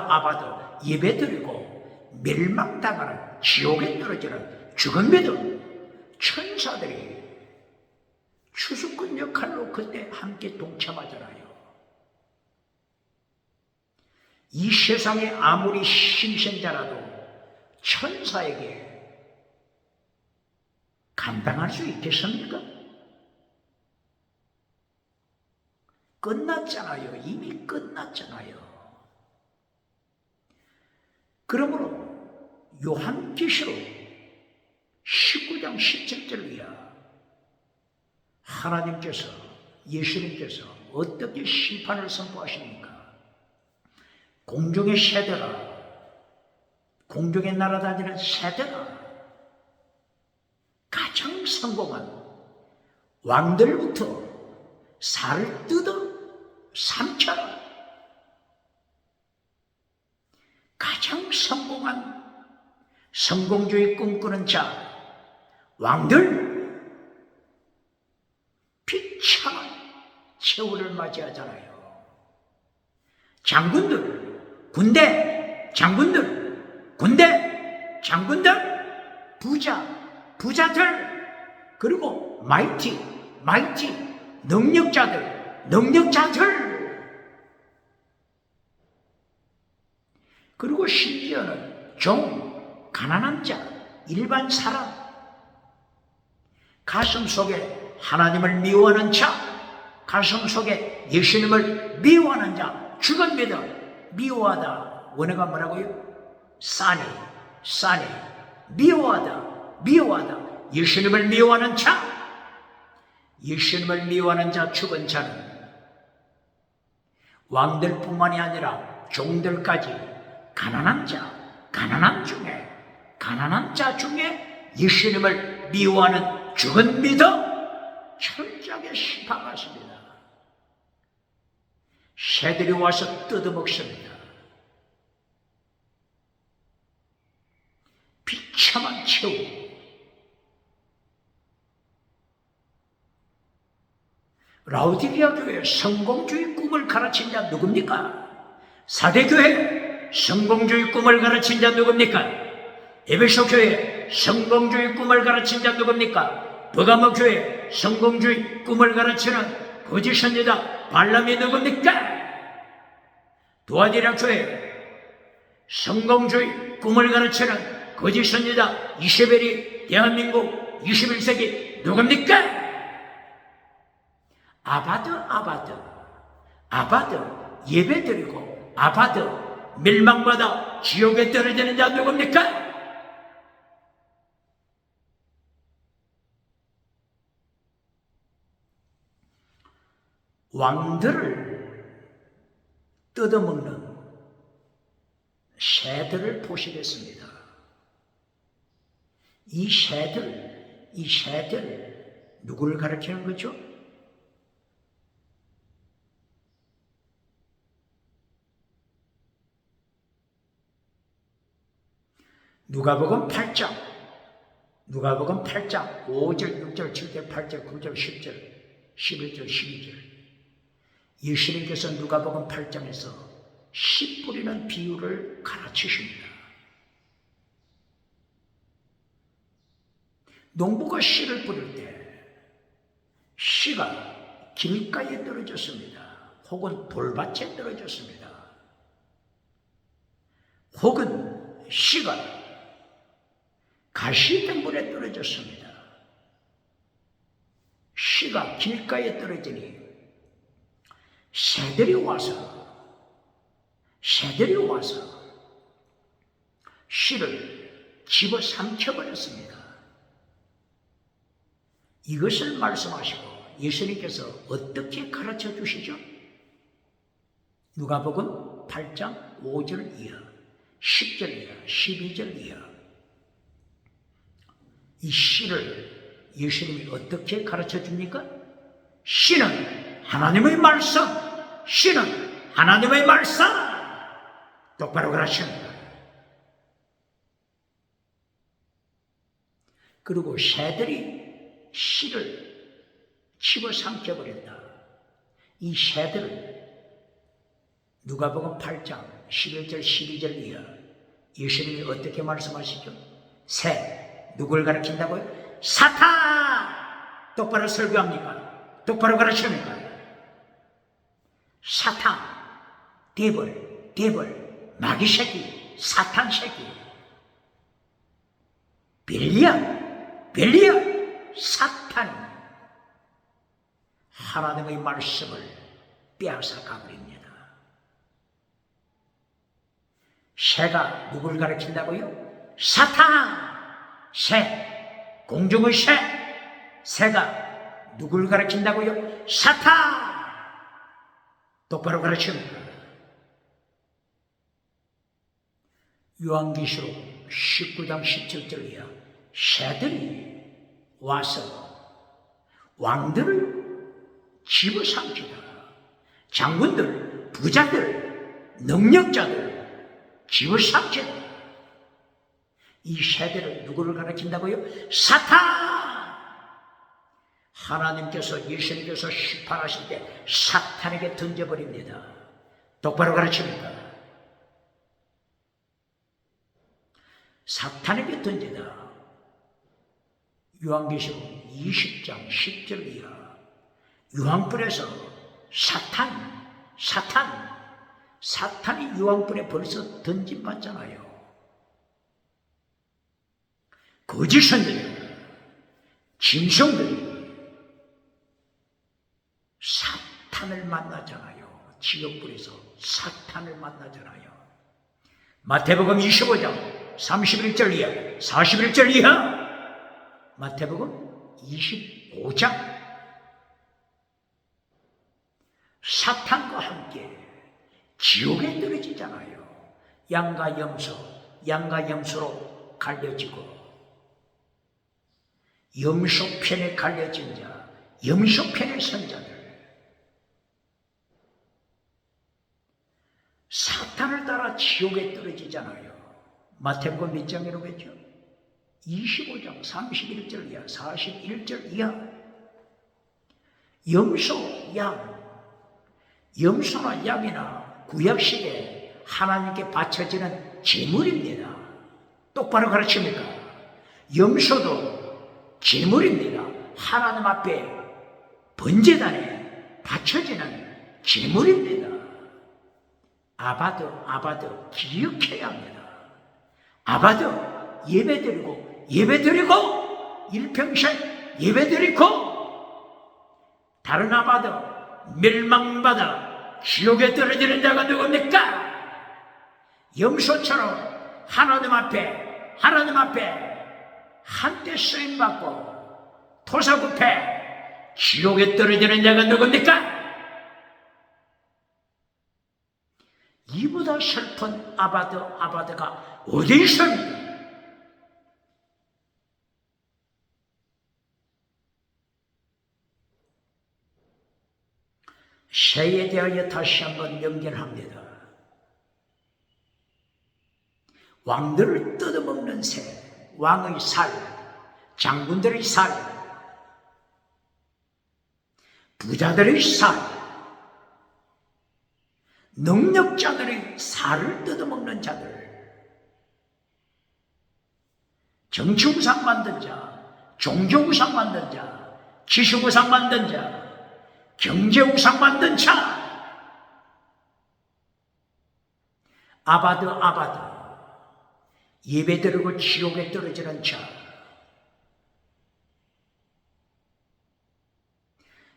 Speaker 1: 예배드리고 멸망당하는 지옥에 떨어지는 죽은 믿음 천사들이 추수꾼 역할로 그때 함께 동참하잖아요. 이 세상에 아무리 힘센 자라도 천사에게 감당할 수 있겠습니까? 끝났잖아요. 이미 끝났잖아요. 그러므로 요한계시록 19장 17절 이하 하나님께서 예수님께서 어떻게 심판을 선포하십니까? 공중의 새들아, 공중에 날아다니는 새들아, 가장 성공한 왕들부터 살을 뜯어 삼켜라. 가장 성공한 성공주의 꿈꾸는 자, 왕들 비참한 최후를 맞이하잖아요. 장군들, 장군들, 부자들, 그리고 마이티, 능력자들, 그리고 심지어는 가난한 자, 일반 사람, 가슴 속에 하나님을 미워하는 자, 가슴 속에 예수님을 미워하는 자, 죽은 믿음, 미워하다. 원어가 뭐라고요? 싸네, 미워하다. 예수님을 미워하는 자, 죽은 자는 왕들뿐만이 아니라 종들까지 가난한 자 중에 예수님을 미워하는 죽은 믿음 철저하게 심판하십니다. 새들이 와서 뜯어먹습니다. 비참한 최후. 라우디게아 교회 성공주의 꿈을 가르친 자 누굽니까? 사대교회 성공주의 꿈을 가르친 자 누굽니까? 에베소 교회 성공주의 꿈을 가르친 자 누굽니까? 버가모 교회 성공주의 꿈을 가르치는 거짓 선지자 발람이 누굽니까? 두아디라 교회 성공주의 꿈을 가르치는 거짓 선지자 이세벨이 대한민국 21세기 누굽니까? 아바드 예배드리고 아바드 멸망받아 지옥에 떨어지는 자 누굽니까? 왕들을 뜯어먹는 새들을 보시겠습니다. 이 새들 누구를 가리키는 거죠? 누가복음 8장 5절, 6절, 7절, 8절, 9절, 10절, 11절, 12절. 예수님께서 누가복음 8장에서 씨 뿌리는 비유를 가르치십니다. 농부가 씨를 뿌릴 때 씨가 길가에 떨어졌습니다. 혹은 돌밭에 떨어졌습니다. 혹은 씨가 가시덤불에 떨어졌습니다. 씨가 길가에 떨어지니 새들이 와서 씨를 집어삼켜버렸습니다. 이것을 말씀하시고 예수님께서 어떻게 가르쳐 주시죠? 누가복음 8장 5절 이하, 10절 이하, 12절 이하. 이 씨를 예수님이 어떻게 가르쳐 줍니까? 씨는 하나님의 말씀, 씨는 하나님의 말씀. 똑바로 가르칩니다. 그리고 새들이 씨를 집어삼켜버렸다. 이 새들을 누가복음 8장 11절 12절 이하 예수님이 어떻게 말씀하시죠? 새 누굴 가르친다고요? 사탄! 똑바로 설교합니까? 똑바로 가르칩니까? 사탄, 데벌, 마귀 새끼, 사탄 새끼. 벨리야, 사탄. 하나님의 말씀을 빼앗아 가버립니다. 새가 누굴 가르친다고요? 사탄! 새, 공중의 새가 누굴 가르친다고요? 사탄! 똑바로 가르칩니다. 요한계시록 19장 17절 이하 새들이 와서 왕들을 집어삼키다. 장군들, 부자들, 능력자들 집어삼키다. 이 새들은 누구를 가르친다고요? 사탄! 하나님께서 예수님께서 심판하실 때 사탄에게 던져버립니다. 똑바로 가르칩니다. 사탄에게 던지다. 요한계시록 20장 10절 이하 유황불에서 사탄이 유황불에 벌써 던짐받잖아요. 거짓 선지자, 짐승들이 사탄을 만나잖아요. 지옥불에서 사탄을 만나잖아요. 마태복음 25장 31절 이하, 41절 이하, 마태복음 25장 사탄과 함께 지옥에 떨어지잖아요. 양과 염소로 갈려지고 염소편에 갈려진 자, 염소편의 선자들. 사탄을 따라 지옥에 떨어지잖아요. 마태복음 몇 장이라고 했죠? 25장 31절 이하 41절 이하. 염소, 양, 염소나 양이나 구약시대에 하나님께 바쳐지는 제물입니다. 똑바로 가르칩니까? 염소도 제물입니다. 하나님 앞에 번제단에 바쳐지는 제물입니다. 아바드 기억해야 합니다. 아바드 예배드리고 일평생 예배드리고 다른 아바드 멸망받아 지옥에 떨어지는 자가 누굽니까? 염소처럼 하나님 앞에 한때 쓰임받고 토사구패 지옥에 떨어지는 자가 누굽니까? 이보다 슬픈 아바드가 어디 있습니까? 새에 대하여 다시 한번 연결합니다. 왕들을 뜯어먹는 새, 왕의 살, 장군들의 살, 부자들의 살, 능력자들의 살을 뜯어먹는 자들, 정치우상 만든 자, 종교우상 만든 자, 지식우상 만든 자, 경제우상 만든 자, 아바드 예배드리고 지옥에 떨어지는 자,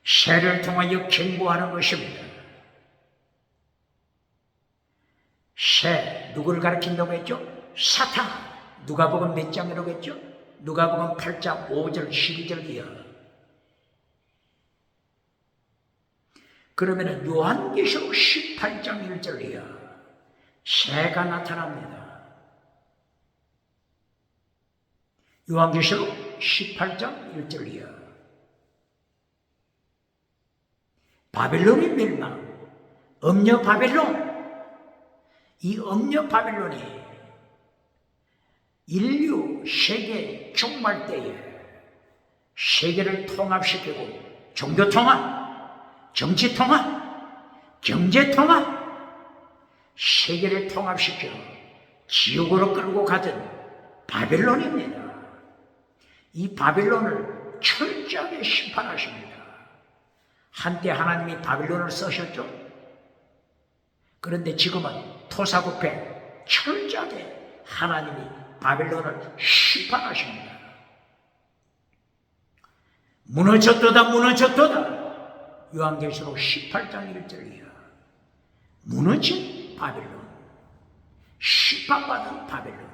Speaker 1: 새를 통하여 경고하는 것입니다. 새, 누구를 가리킨다고 했죠? 사탄. 누가복음 몇 장이라고 했죠? 누가복음 8장 5절 12절 이하. 그러면은 요한계시록 18장 1절 이하 새가 나타납니다. 요한계시록 18장 1절 이하. 바벨론의 멸망, 음녀 바벨론. 이 음녀 바벨론이 인류 세계 종말 때에 세계를 통합시키고 종교 통합, 정치 통합, 경제 통합, 세계를 통합시켜 지옥으로 끌고 가던 바벨론입니다. 이 바벨론을 철저하게 심판하십니다. 한때 하나님이 바벨론을 쓰셨죠. 그런데 지금은 토사구패 철저하게 하나님이 바벨론을 심판하십니다. 무너졌도다. 요한계시록 18장 1절 이하. 무너진 바벨론, 심판받은 바벨론,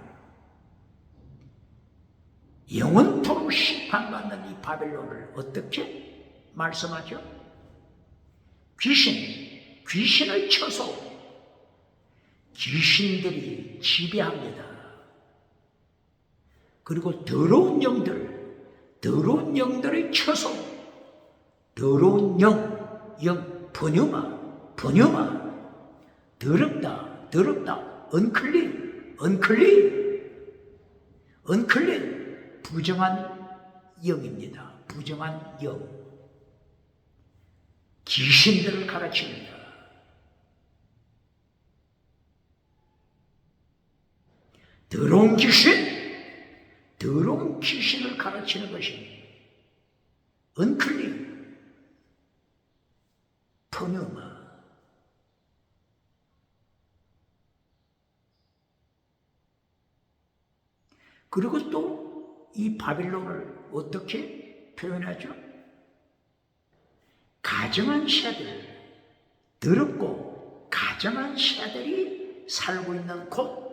Speaker 1: 영원토록 심판받는 이 바벨론을 어떻게 말씀하죠? 귀신의 처소, 귀신들이 지배합니다. 그리고 더러운 영들의 처소, 더러운 영, 번유마, 더럽다, 언클린, 부정한 영입니다. 부정한 영. 귀신들을 가르칩니다. 더러운 귀신을 가르치는 것이 언클린, 번유마. 그리고 또 이 바빌론을 어떻게 표현하죠? 가정한 새들, 더럽고 가정한 새들이 살고 있는 곳.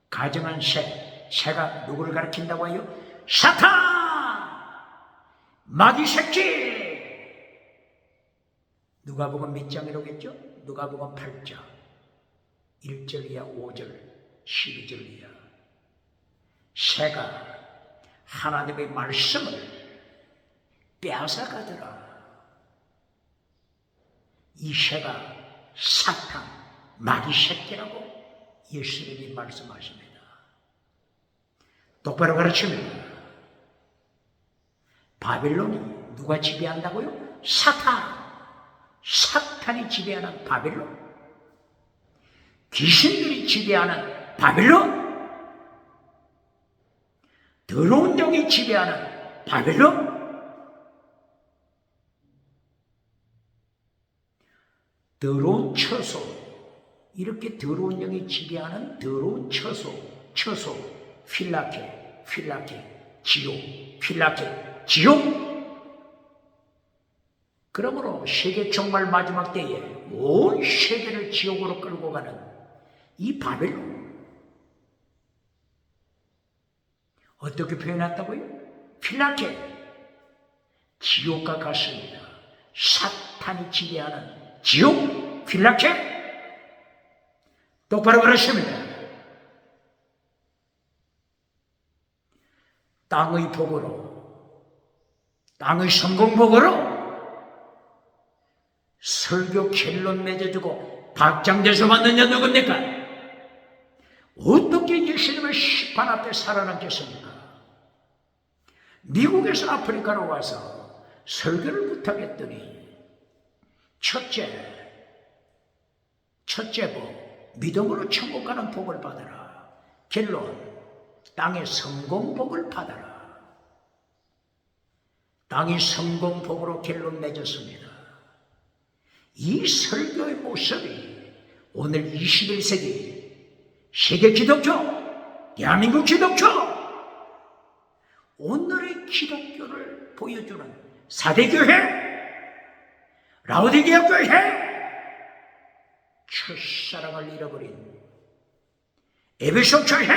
Speaker 1: 가정한 새가 누구를 가리킨다고 해요? 사탄! 마귀 새끼! 누가복음 몇 장이라고 했죠? 누가복음 8장 1절 이하 5절 12절 이하. 새가 하나님의 말씀을 빼앗아가더라. 이 새가 사탄, 마귀 새끼라고 예수님이 말씀하십니다. 똑바로 가르칩니다. 바빌론이 누가 지배한다고요? 사탄이 지배하는 바빌론, 귀신들이 지배하는 바빌론, 더러운 영이 지배하는 바빌론, 더러운 처소, 이렇게 더러운 영이 지배하는 더러운 처소, 필라케, 지옥, 필라케, 지옥. 그러므로 세계 종말 마지막 때에 온 세계를 지옥으로 끌고 가는 이 바벨론, 어떻게 표현했다고요? 필라케, 지옥과 같습니다. 사탄이 지배하는 지옥, 필라케. 똑바로 그러십니다. 땅의 복으로, 땅의 성공 복으로 설교 결론 맺어주고 박장대소 받는 자 누굽니까? 어떻게 예수님의 심판 앞에 살아남겠습니까? 미국에서 아프리카로 와서 설교를 부탁했더니 첫째 복, 믿음으로 천국 가는 복을 받아라. 결론, 땅의 성공 복을 받아라. 땅의 성공 복으로 결론 맺었습니다. 이 설교의 모습이 오늘 21세기 세계 기독교, 대한민국 기독교, 오늘의 기독교를 보여주는 사대교회, 라오디게아 교회, 첫사랑을 잃어버린 에베소 교회,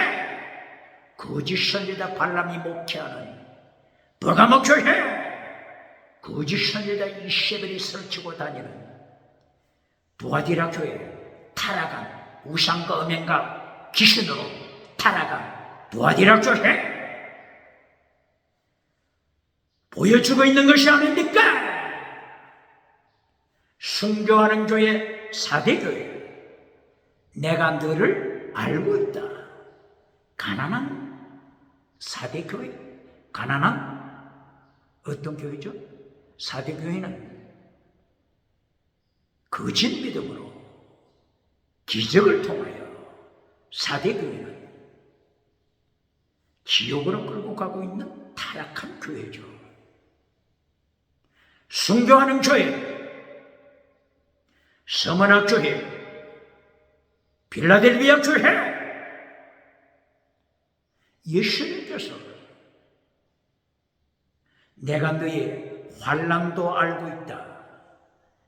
Speaker 1: 거짓 선지자 발람이 목회하는 버가모 교회, 거짓 선지자 이세벨이 설치고 다니는 두아디라 교회, 타락한 우상과 음행과 귀신으로 타락한 두아디라 교회, 보여주고 있는 것이 아닙니까? 순교하는 교회, 사대교회, 내가 너를 알고 있다. 가난한 사대교회, 가난한 어떤 교회죠? 사대교회는 거짓 믿음으로 기적을 통하여 사대교회는 지옥으로 끌고 가고 있는 타락한 교회죠. 순교하는 교회, 서머나 교회, 필라델비아 교회, 예수님께서 내가 너의 환난도 알고 있다.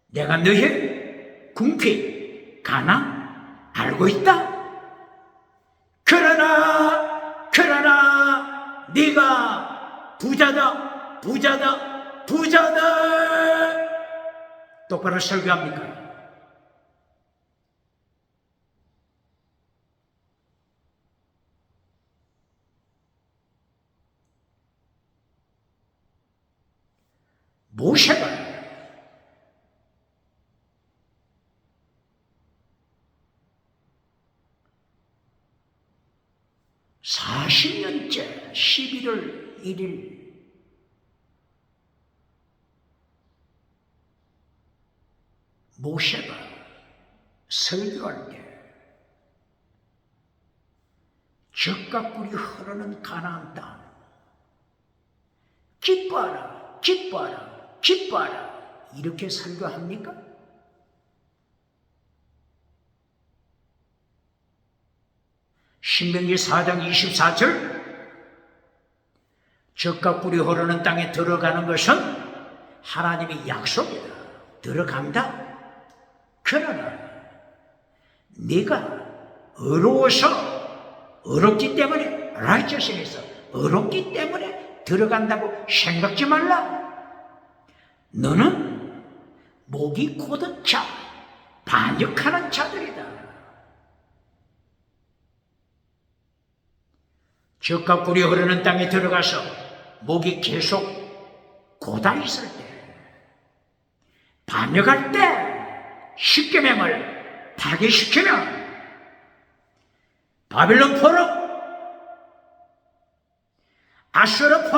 Speaker 1: 내가 너의 궁핍, 가난 알고 있다. 그러나 네가 부자다. 똑바로 설교합니까? 모세가 40년째 11월 1일 모세가 설교할 때 젖과 꿀이 흐르는 가나안 땅, 기뻐하라, 기뻐하라, 기뻐하라, 이렇게 설교합니까? 신명기 4장 24절, 젖과 꿀이 흐르는 땅에 들어가는 것은 하나님의 약속이다. 들어간다. 그러나 네가 어렵기 때문에, righteousness, 어렵기 때문에 들어간다고 생각지 말라. 너는 목이 곧은 자, 반역하는 자들이다. 젖과 꿀이 흐르는 땅에 들어가서 목이 계속 고다 있을 때, 반역할 때, 십계명을 파괴시키면 바빌론 포로, 아수르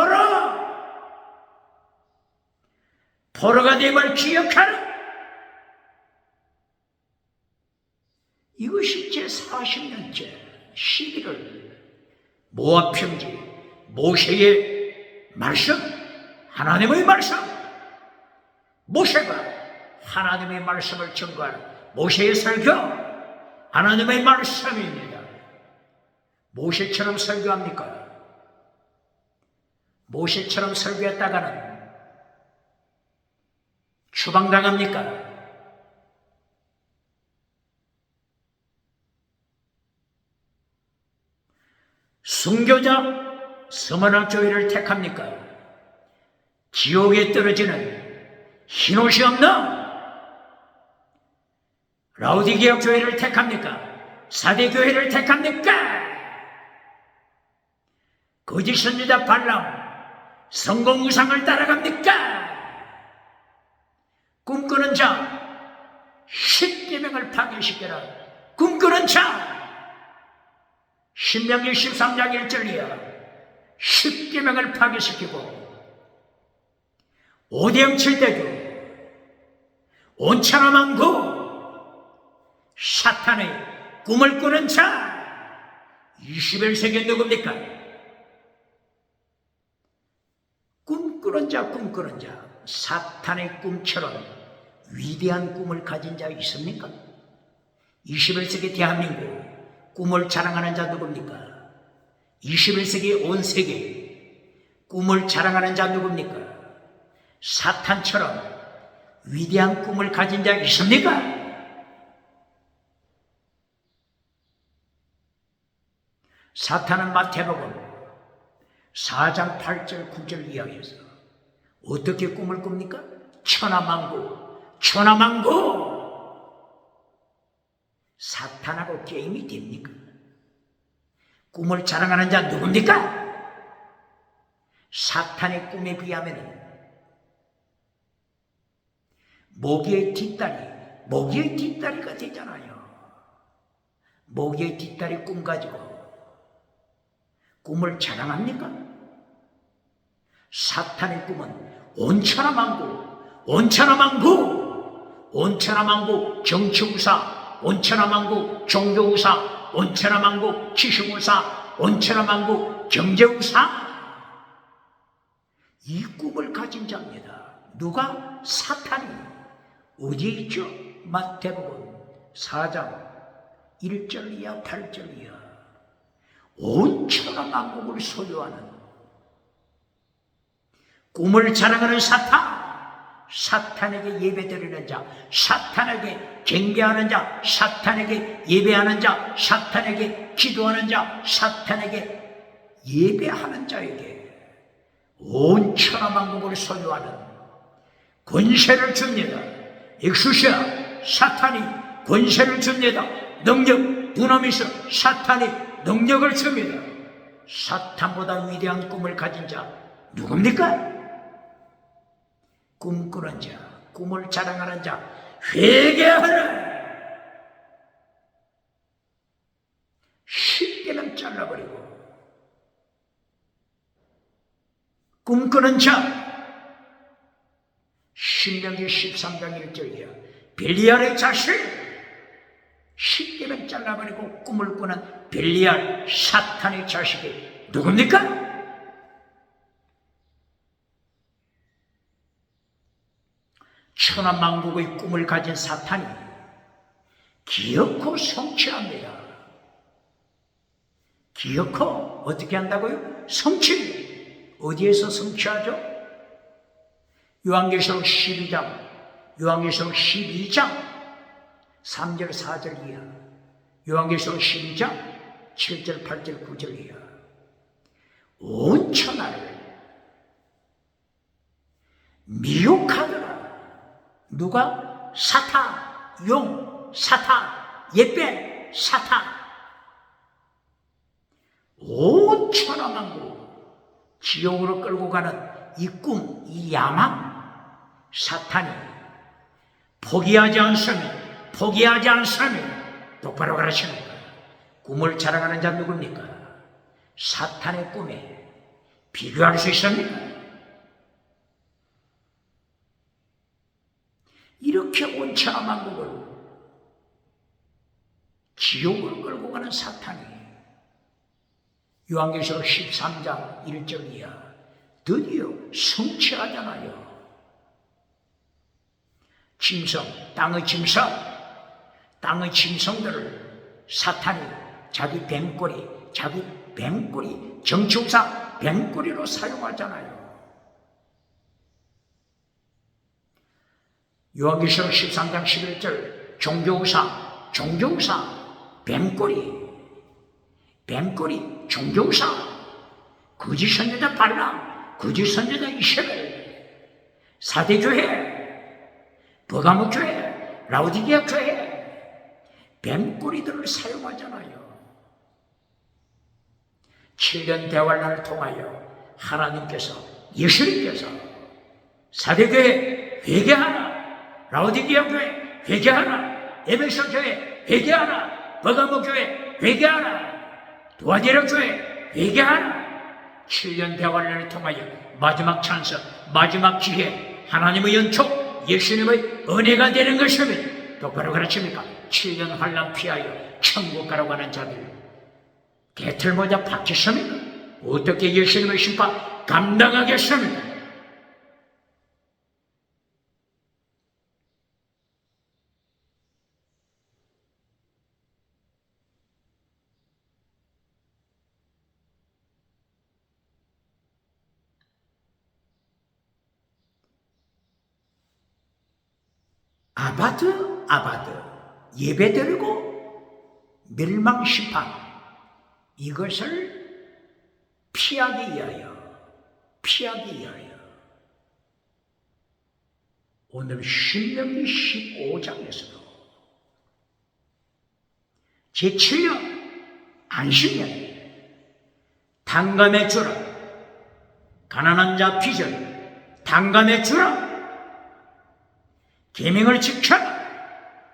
Speaker 1: 포로가 됨을 기억하라. 이것이 제40년째 11월 모압 평지 모세의 말씀, 하나님의 말씀, 모세가 하나님의 말씀을 증거하는 모세의 설교, 하나님의 말씀입니다. 모세처럼 설교합니까? 모세처럼 설교했다가는 추방당합니까? 순교자 서머나 교회를 택합니까? 지옥에 떨어지는 흰옷이 없는 라우디게아 교회를 택합니까? 사대 교회를 택합니까? 거짓 선지자 발람 성공 우상을 따라갑니까? 꿈꾸는 자 10계명을 파괴시켜라. 꿈꾸는 자 신명기 13장 1절 이하 10계명을 파괴시키고 오대영 7대주 온천하만구 사탄의 꿈을 꾸는 자 21세기 누굽니까? 꿈꾸는 자 사탄의 꿈처럼 위대한 꿈을 가진 자 있습니까? 21세기 대한민국 꿈을 자랑하는 자 누굽니까? 21세기 온 세계 꿈을 자랑하는 자 누굽니까? 사탄처럼 위대한 꿈을 가진 자 있습니까? 사탄은 마태복음 4장 8절 9절 이하에서 어떻게 꿈을 꿉니까? 천하만구 사탄하고 게임이 됩니까? 꿈을 자랑하는 자 누굽니까? 사탄의 꿈에 비하면 모기의 뒷다리가 되잖아요. 모기의 뒷다리 꿈 가지고 꿈을 자랑합니까? 사탄의 꿈은 온천하만구 정치우사, 온천하만구 종교우사, 온천하만구 지식우사, 온천하만구 경제우사, 이 꿈을 가진 자입니다. 누가? 사탄이. 어디에 있죠? 마태복음 4장 1절 이하 8절 이하 온천하만국을 소유하는 꿈을 자랑하는 사탄에게 예배드리는 자, 사탄에게 경배하는 자, 사탄에게 예배하는 자, 사탄에게 기도하는 자, 사탄에게 예배하는 자에게 온천하만국을 소유하는 권세를 줍니다. 엑수시아, 사탄이 권세를 줍니다. 능력, 두나미스, 사탄이 능력을 줍니다. 사탄보다 위대한 꿈을 가진 자 누굽니까? 꿈꾸는 자, 꿈을 자랑하는 자, 회개하라. 10개는 잘라버리고 꿈꾸는 자, 신명기 13장 1절이야. 벨리알의 자식 10개는 잘라버리고 꿈을 꾸는 벨리알 사탄의 자식이 누굽니까? 천하만국의 꿈을 가진 사탄이 기어코 성취합니다. 기어코 어떻게 한다고요? 성취. 어디에서 성취하죠? 요한계시록 12장 3절 4절 이하, 요한계시록 12장 7절 8절 9절 이하, 온 천하를 미혹하더라. 누가? 사탄, 용, 사탄, 예배, 사탄. 온 천하만국 지옥으로 끌고 가는 이 꿈, 이 야망, 사탄이 포기하지 않습니다. 포기하지 않습니다. 똑바로 가르칩니다. 꿈을 자랑하는 자 누굽니까? 사탄의 꿈에 비교할 수 있습니까? 이렇게 온천하 만국을 지옥을 끌고 가는 사탄이 요한계시록 13장 1절 이하 드디어 성취하잖아요. 짐승, 땅의 짐승들을 사탄이 자기 뱀꼬리, 정치우상 뱀꼬리로 사용하잖아요. 요한계시록 13장 11절 종교우상, 뱀꼬리, 종교우상, 거짓 선지자 발람, 거짓 선지자 이세벨, 사대교회, 버가모교회, 라우디게아 교회, 뱀꼬리들을 사용하잖아요. 7년 대환란을 통하여 하나님께서, 예수님께서 사대교회 회개하라, 라우디게아 교회 회개하라, 에베소 교회 회개하라, 버가모 교회 회개하라, 도아디라 교회 회개하라. 7년 대환란을 통하여 마지막 찬스, 마지막 기회, 하나님의 연촉, 예수님의 은혜가 되는 것입니다. 똑바로 가르칩니까? 7년 환란 피하여 천국 가라고 하는 자들 개털 모자 박히십니까? 어떻게 예수님의 심판 감당하겠습니까? 아바드 예배드리고 멸망심판 이것을 피하기 위하여 오늘 신명기 15장에서도 제7년 안식년에 단감에 주라, 가난한 자 빚을 단감에 주라, 계명을 지켜라,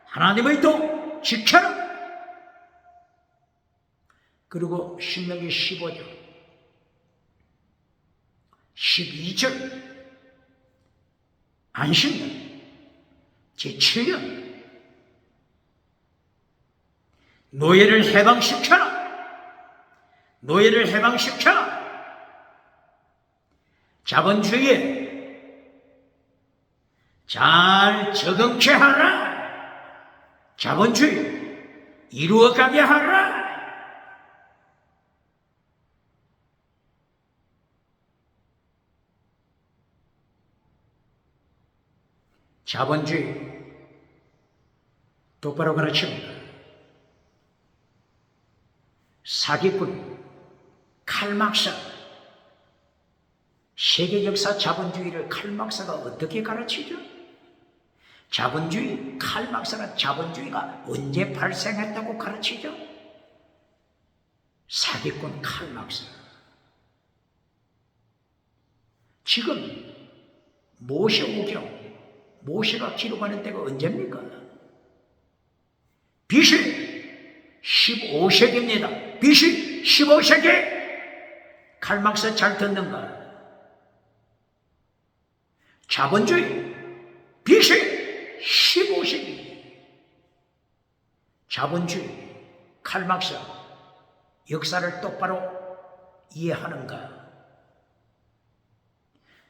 Speaker 1: 하나님의 도 지켜라. 그리고 신명기 15장 12절 안식년 제7년 노예를 해방시켜라. 자본주의에 잘 적응케 하라. 자본주의 이루어가게 하라. 자본주의 똑바로 가르칩니다. 사기꾼 칼막사, 세계 역사 자본주의를 칼막사가 어떻게 가르치죠? 자본주의, 칼막사가 자본주의가 언제 발생했다고 가르치죠? 사기꾼 칼막사. 지금 모세오경, 모세가 기록하는 때가 언제입니까? BC 15세기입니다. BC 15세기. 칼막사 잘 듣는가? 자본주의 BC 15세기. 자본주의 칼막사 역사를 똑바로 이해하는가?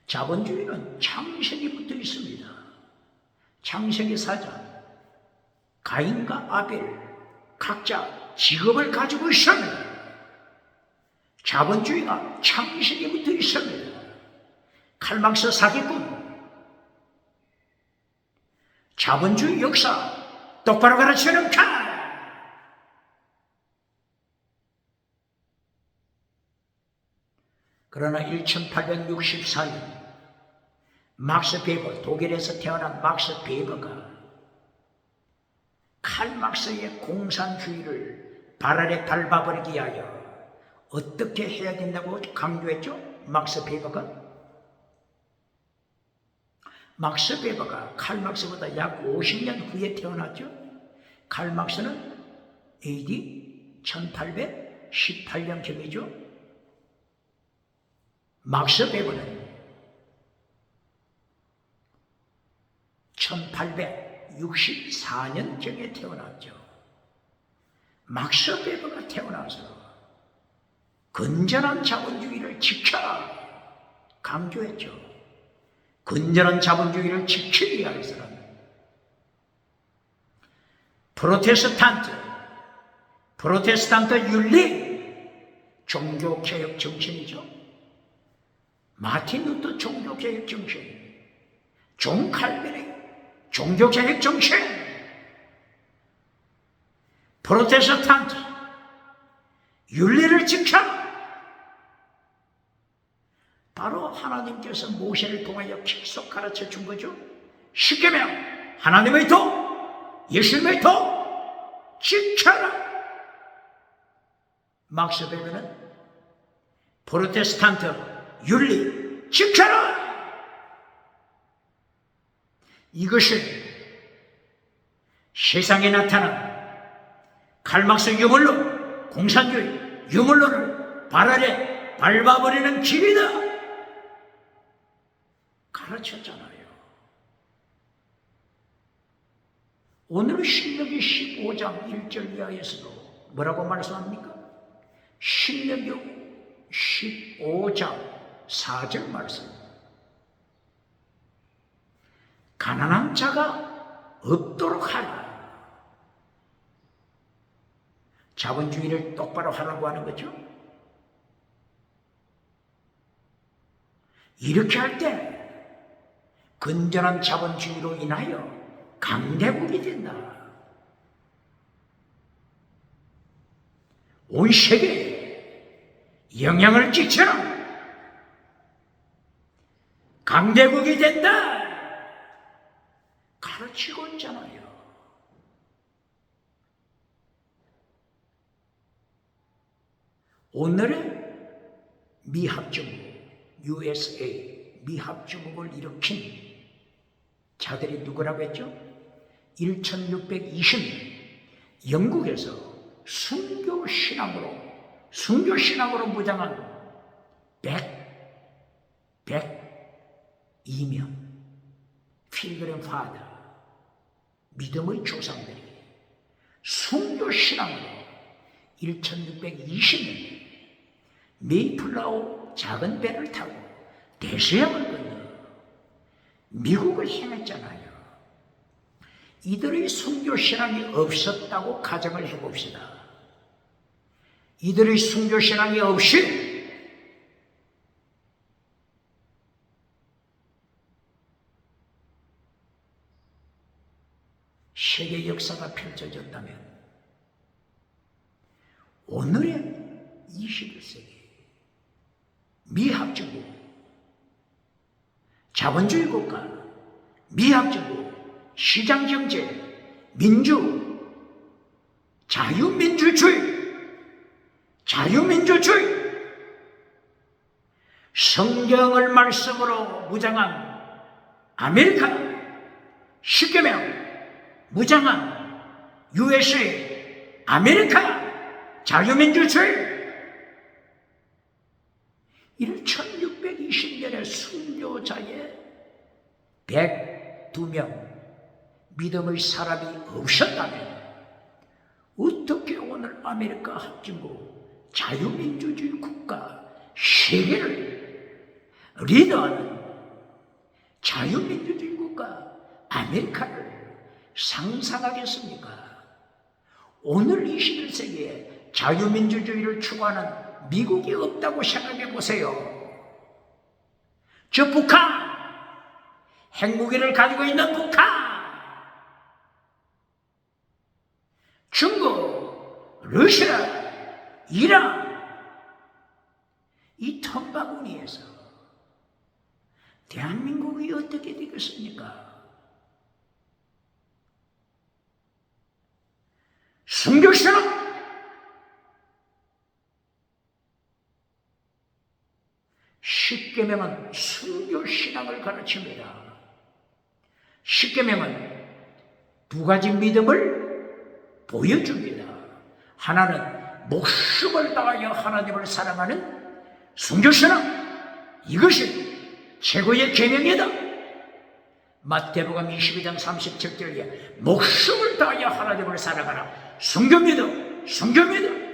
Speaker 1: 자본주의는 창세기부터 있습니다. 창세기 4장 가인과 아벨 각자 직업을 가지고 있습니다. 자본주의가 창세기부터 있습니다. 칼막스 사기꾼 자본주의 역사 똑바로 가르치는 칼. 그러나 1864년 막스 베버, 독일에서 태어난 막스 베버가 칼막스의 공산주의를 발 아래 밟아버리기 위하여 어떻게 해야 된다고 강조했죠? 막스 베버가 칼막스보다 약 50년 후에 태어났죠? 칼막스는 AD 1818년경이죠. 막스 베버는 1864년경에 태어났죠. 막스 베버가 태어나서 건전한 자본주의를 지켜라 강조했죠. 건전한 자본주의를 지키기 위해서는 프로테스탄트 윤리, 종교개혁 정신이죠. 마틴 루터 종교개혁 정신, 존 칼빈의 종교개혁 정신, 프로테스탄트 윤리를 지켜라. 바로 하나님께서 모세를 통하여 계속 가르쳐 준 거죠. 십계명, 하나님의 도, 예수님의 도 지켜라. 막스 베버는 프로테스탄트 윤리 지켜라. 이것은 세상에 나타난 칼막스 유물론, 공산주의 유물론을 발 아래 밟아버리는 길이다 가르쳤잖아요. 오늘 신명기 15장 1절 이하에서도 뭐라고 말씀합니까? 신명기 15장 4절 말씀. 가난한 자가 없도록 하라. 자본주의를 똑바로 하라고 하는 거죠. 이렇게 할 때 건전한 자본주의로 인하여 강대국이 된다. 온 세계에 영향을 끼치는 강대국이 된다 가르치고 있잖아요. 오늘의 미합중국, USA, 미합중국을 일으킨 자들이 누구라고 했죠? 1620년 영국에서 순교신앙으로 무장한 102명 필그림 파더, 믿음의 조상들이 순교신앙으로 1620년 메이플라워 작은 배를 타고 대서양을 건너 미국을 향했잖아요. 이들의 순교신앙이 없었다고 가정을 해봅시다. 이들의 순교신앙이 없이 세계 역사가 펼쳐졌다면 오늘의 21세기 미합중국, 자본주의 국가, 미합중국, 시장경제, 민주, 자유민주주의, 성경을 말씀으로 무장한 아메리카, 십계명 무장한 USA, 아메리카, 자유민주주의. 1620년의 순교자의 102명 믿음의 사람이 없었다면 어떻게 오늘 아메리카 합중국 자유민주주의 국가 세계를 리더하는 자유민주주의 국가 아메리카를 상상하겠습니까? 오늘 21세기에 자유민주주의를 추구하는 미국이 없다고 생각해 보세요. 저 북한, 핵무기를 가지고 있는 북한, 중국, 러시아, 이란, 이 텀바구니에서 대한민국이 어떻게 되겠습니까? 순교신앙, 십계명은 순교신앙을 가르칩니다. 십계명은 두 가지 믿음을 보여줍니다. 하나는 목숨을 다하여 하나님을 사랑하는 순교신앙, 이것이 최고의 계명이다. 마태복음 22장 37절에 목숨을 다하여 하나님을 사랑하라. 순교입니다. 순교입니다.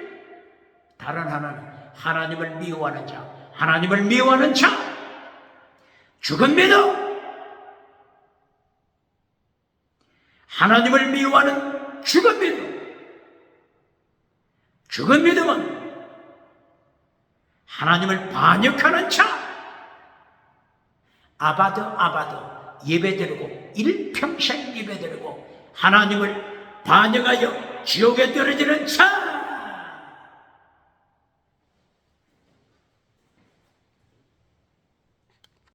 Speaker 1: 다른 하나는 하나님을 미워하는 자, 하나님을 미워하는 자, 죽음입니다. 하나님을 미워하는 죽음입니다. 죽은 믿음은 하나님을 반역하는 자, 아바드 예배드리고 일평생 예배드리고 하나님을 반역하여 지옥에 떨어지는 자,